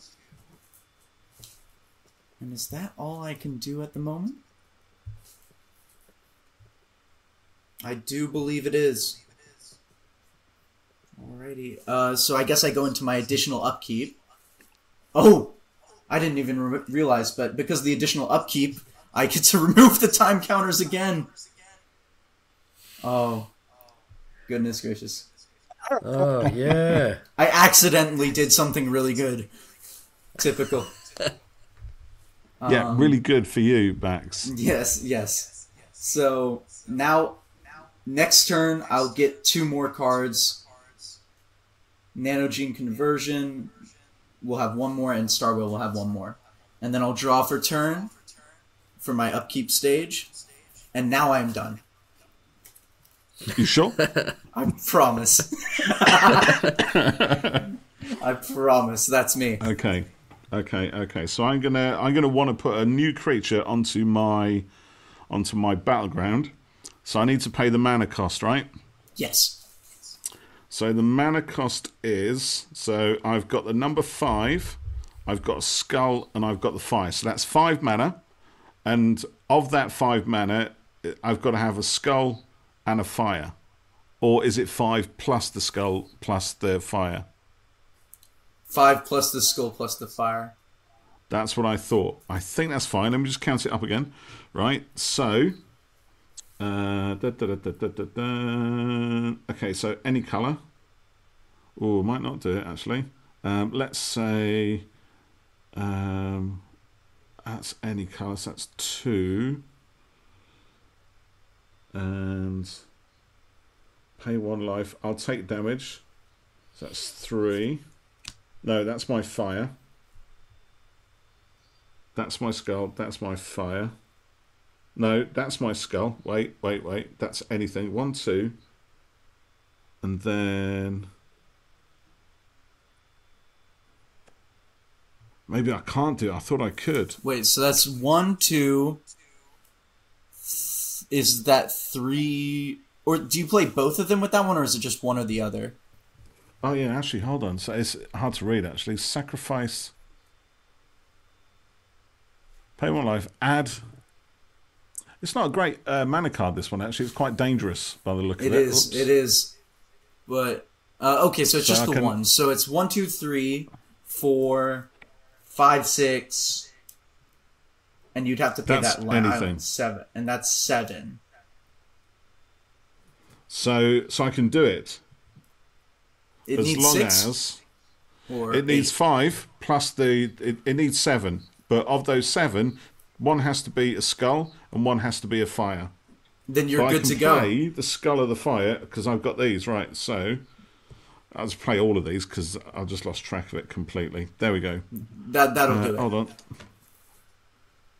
And is that all I can do at the moment? I do believe it is. Alrighty. So I guess I go into my additional upkeep. Oh! I didn't even realize, but because of the additional upkeep, I get to remove the time counters again. Oh. Goodness gracious. Oh, yeah. I accidentally did something really good. Typical. Yeah, really good for you, Bax. Yes. So, now, next turn, I'll get 2 more cards. Nanogene Conversion will have 1 more, and Starwheel will have 1 more. And then I'll draw for turn for my upkeep stage. And now I'm done. You sure? I promise. I promise. That's me. Okay. So I'm gonna want to put a new creature onto my battleground. So I need to pay the mana cost, right? Yes. So the mana cost is, so I've got the number 5, I've got a skull, and I've got the fire. So that's 5 mana, and of that 5 mana, I've got to have a skull and a fire. Or is it 5 plus the skull plus the fire? 5 plus the skull plus the fire. That's what I thought. I think that's fine. Let me just count it up again. Right, so... Okay, so any colour. Oh, might not do it, actually. Let's say... that's any colour, so that's 2. And... Pay 1 life. I'll take damage. So that's 3. No, that's my fire. That's my skull. That's my fire. No, that's my skull. Wait. That's anything. 1, 2. And then... Maybe I can't do it. I thought I could. Wait, so that's 1, 2... Is that 3... Or do you play both of them with that one, or is it just one or the other? Oh, yeah, actually, hold on. So it's hard to read, actually. Sacrifice... Pay 1 life. Add... It's not a great mana card, this one, actually. It's quite dangerous by the look of it. It is. But, okay, so it's just the one. So it's 1, 2, 3, 4, 5, 6, and you'd have to pay that line. 7, and that's 7. So I can do it. It as needs long 6? as... Or it needs 5, plus the... It needs 7. But of those 7... 1 has to be a skull, and 1 has to be a fire. Then you're good to go. I can play the skull of the fire, because I've got these, right. So, I'll just play all of these, because I've just lost track of it completely. There we go. That'll do it. Hold on.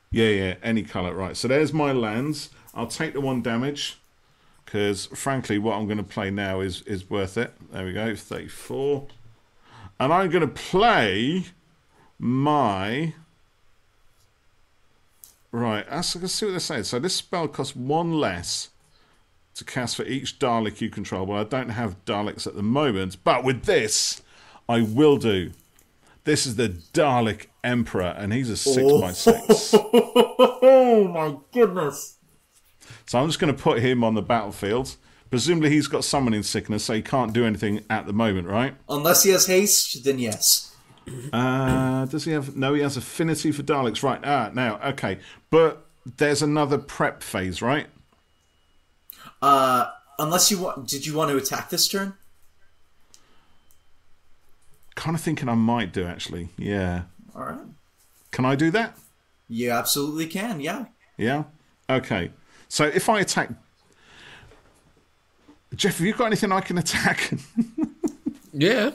Yeah, any colour. Right, so there's my lands. I'll take the 1 damage, because, frankly, what I'm going to play now is worth it. There we go, 34. And I'm going to play my... Right, let's see what they're saying. So this spell costs 1 less, to cast for each Dalek you control. Well, I don't have Daleks at the moment, but with this, I will do. This is the Dalek Emperor, and he's a 6x6. Oh my goodness! So I'm just going to put him on the battlefield. Presumably he's got summoning sickness, so he can't do anything at the moment, right? Unless he has haste, then yes. Does he have... No, he has affinity for Daleks. Right, now, okay. But there's another prep phase, right? Unless you want... Did you want to attack this turn? Kind of thinking I might do, actually. Yeah. All right. Can I do that? You absolutely can, yeah. Yeah? Okay. So if I attack... Geoff, have you got anything I can attack? Yeah,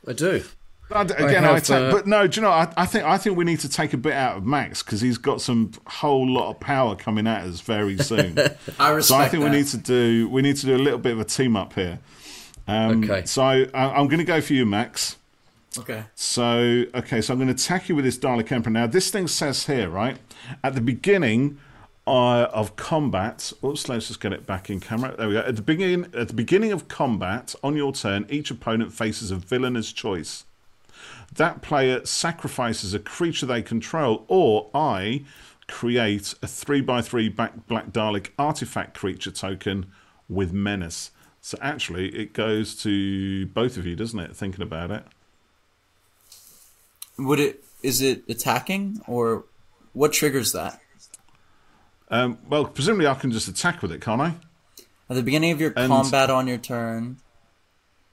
I do. Again, I attack, but no. Do you know? I think we need to take a bit out of Max because he's got some whole lot of power coming at us very soon. I respect so I think that. we need to do a little bit of a team up here. Okay. So I'm going to go for you, Max. Okay. So I'm going to attack you with this Dalek Emperor. Now this thing says here, right at the beginning of combat. Oops, let's just get it back in camera. There we go. At the beginning of combat, on your turn, each opponent faces a villainous choice. That player sacrifices a creature they control, or I create a 3/3 Black Dalek artifact creature token with menace. So actually, it goes to both of you, doesn't it? Thinking about it. Is it attacking, or what triggers that? Well, presumably I can just attack with it, can't I? At the beginning of your combat on your turn.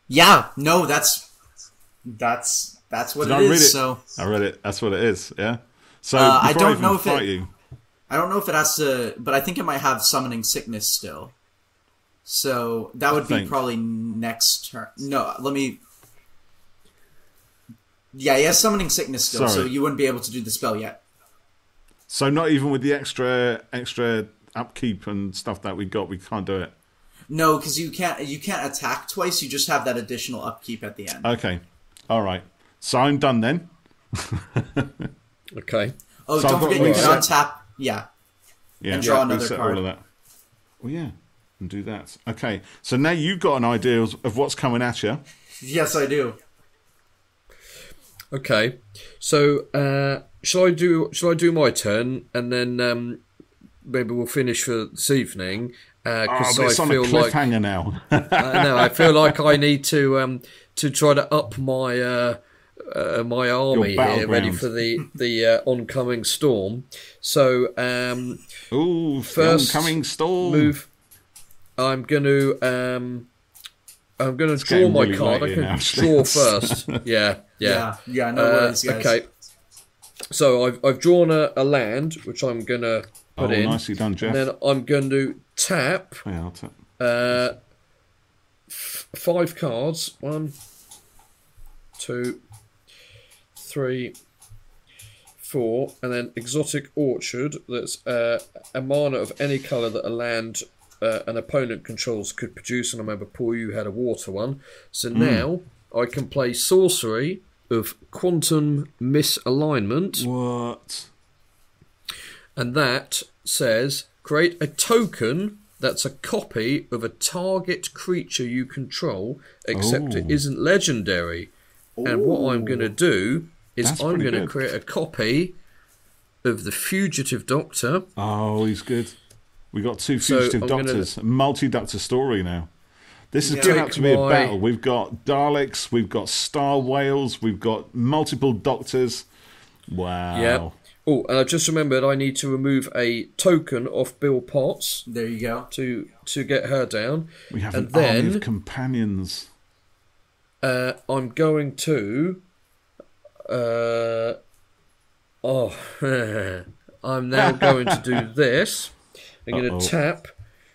Yeah, no, that's what it is. So I read it. That's what it is. Yeah. So I don't know if I don't know if it has to, but I think it might have summoning sickness still. So that would be probably next turn. No, let me. Yeah, he has summoning sickness still, so you wouldn't be able to do the spell yet. So not even with the extra upkeep and stuff that we got, we can't do it. No, because you can't attack twice. You just have that additional upkeep at the end. Okay, all right. So I'm done then. Okay. Oh, so don't forget you can untap. Yeah. And draw another card. All of that. Well, yeah, and do that. Okay. So now you've got an idea of what's coming at you. Yes, I do. Okay. So shall I do my turn and then maybe we'll finish for this evening? Because it's on a cliffhanger now. No, I feel like I need to try to up my my army here, ready for the oncoming storm. So, first the oncoming storm move. I'm going to draw my card. I can draw first. Yeah. No worries, guys. Okay. So I've drawn a land, which I'm going to put in. Nicely done, Geoff. And then I'm going to tap. Yeah, I'll tap. 5 cards. 1, 2, 3, 4, and then Exotic Orchard. That's a mana of any colour that a land an opponent controls could produce. And I remember, Paul, you had a water one. So now I can play Sorcery of Quantum Misalignment. What? And that says, create a token that's a copy of a target creature you control, except it isn't legendary. And what I'm going to do is I'm going to create a copy of the Fugitive Doctor. Oh, he's good. We got 2 Fugitive Doctors. A multi-Doctor story now. This is going out to be a battle. We've got Daleks, we've got Star Whales, we've got multiple Doctors. Wow. Yeah. Oh, and I just remembered I need to remove a token off Bill Potts. There you go. To get her down. We have an army of companions. I'm going to... I'm now going to do this. I'm going to tap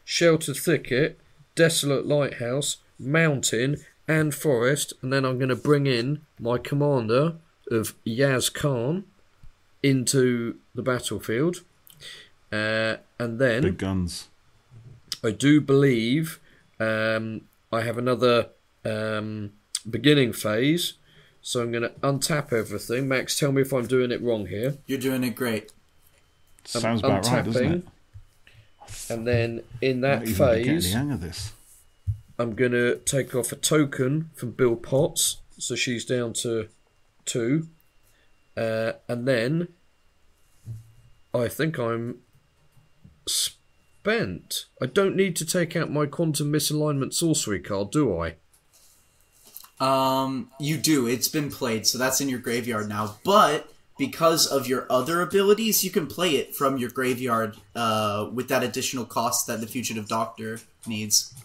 Sheltered Thicket, Desolate Lighthouse, Mountain, and Forest, and then I'm going to bring in my commander of Yaz Khan into the battlefield. And then... Big guns. I do believe I have another beginning phase, so I'm going to untap everything. Max, tell me if I'm doing it wrong here. You're doing it great. Sounds about right, doesn't it? And then in that Not even getting the phase, hang of this. I'm going to take off a token from Bill Potts, so she's down to 2. And then I think I'm spent. I don't need to take out my quantum misalignment sorcery card, do I? You do. It's been played, so that's in your graveyard now. But because of your other abilities, you can play it from your graveyard with that additional cost that the Fugitive Doctor needs.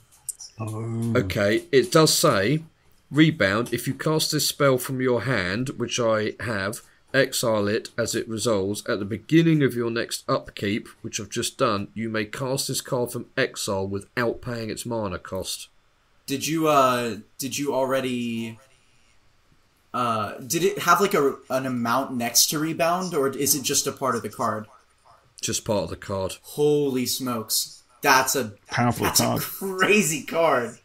Oh. Okay, it does say, rebound, if you cast this spell from your hand, which I have, exile it as it resolves. At the beginning of your next upkeep, which I've just done, you may cast this card from exile without paying its mana cost. Did you already... did it have like an amount next to rebound, or is it just a part of the card? Just part of the card. Holy smokes. That's a crazy card.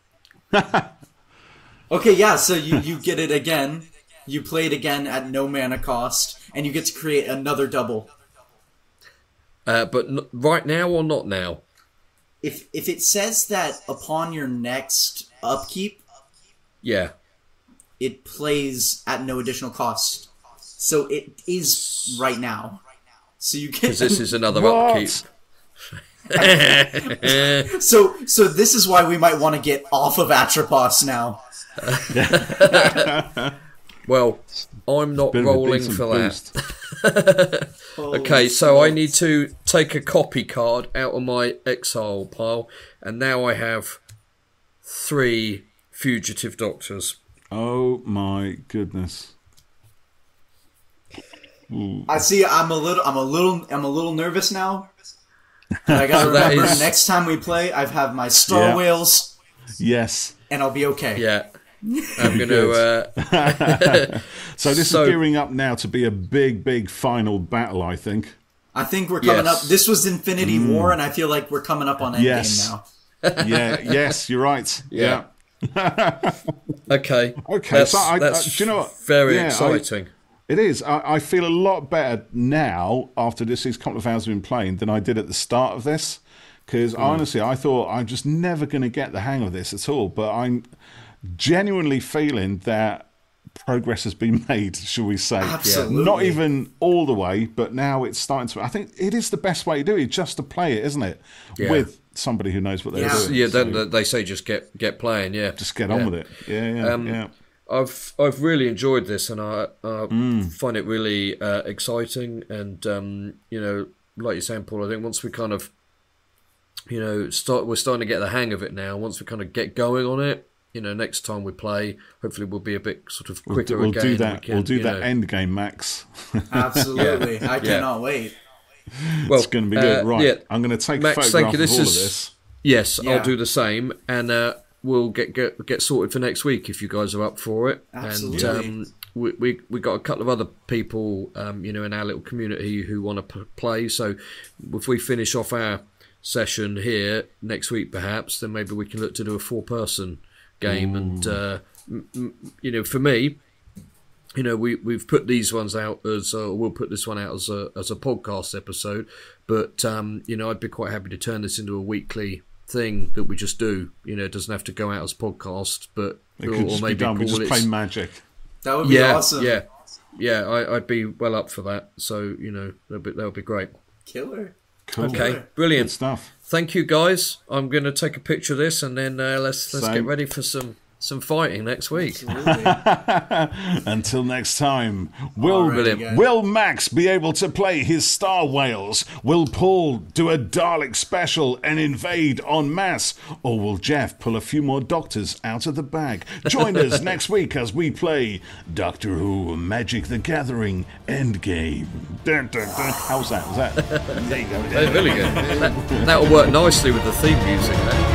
Okay, yeah, so you get it again. You play it again at no mana cost, and you get to create another double. But right now or not now? If it says that upon your next upkeep, yeah, it plays at no additional cost. So it is right now. So you get... Because this is another upkeep. So this is why we might want to get off of Atropos now. Well, I'm not rolling for that. Okay, so I need to take a copy card out of my exile pile, and now I have 3 Fugitive Doctors. Oh my goodness! Ooh. I see. I'm a little nervous now. I gotta remember next time we play, I have my Star Whales. Yes. And I'll be okay. Yeah. I'm going to... So this is gearing up now to be a big final battle, I think. I think we're coming up. This was Infinity War, and I feel like we're coming up on Endgame now. Yes, you're right. Yeah. Okay. That's, so do you know what? Very exciting. It is. I feel a lot better now after these couple of hours I've been playing than I did at the start of this. Because honestly, I thought I'm just never going to get the hang of this at all. But I'm genuinely feeling that progress has been made, shall we say. Absolutely. Not even all the way, but now it's starting to... I think it is the best way to do it, just to play it, isn't it? Yeah. With somebody who knows what they're doing. Yeah, so they say just get playing, Just get on with it. Yeah. I've really enjoyed this, and I find it really exciting. And like you're saying, Paul, I think once we kind of, we're starting to get the hang of it now. Once we kind of get going on it, next time we play, hopefully we'll be a bit sort of quicker. We'll do that. We'll do that end game, Max. Absolutely, I cannot wait. Well, it's going to be good. Right, I'm going to take a photograph of all of this. Yes, I'll do the same, and we'll get sorted for next week if you guys are up for it. Absolutely. And we got a couple of other people, in our little community who want to play. So if we finish off our session here next week, perhaps, then maybe we can look to do a 4-person game. Ooh. And for me, we've put these ones out as we'll put this one out as a podcast episode, but I'd be quite happy to turn this into a weekly thing that we just do. It doesn't have to go out as a podcast, but it could just be done. We just play Magic. That would be awesome. I'd be well up for that. So that would be great. Killer. Cool. Okay, brilliant Good stuff. Thank you, guys. I'm going to take a picture of this, and then let's get ready for some fighting next week. Until next time, will Max be able to play his Star Whales? Will Paul do a Dalek special and invade en masse? Or will Geoff pull a few more Doctors out of the bag? Join us next week as we play Doctor Who Magic the Gathering Endgame. Dun, dun, dun. How's that? Was that? There you go. Really good. That'll work nicely with the theme music then.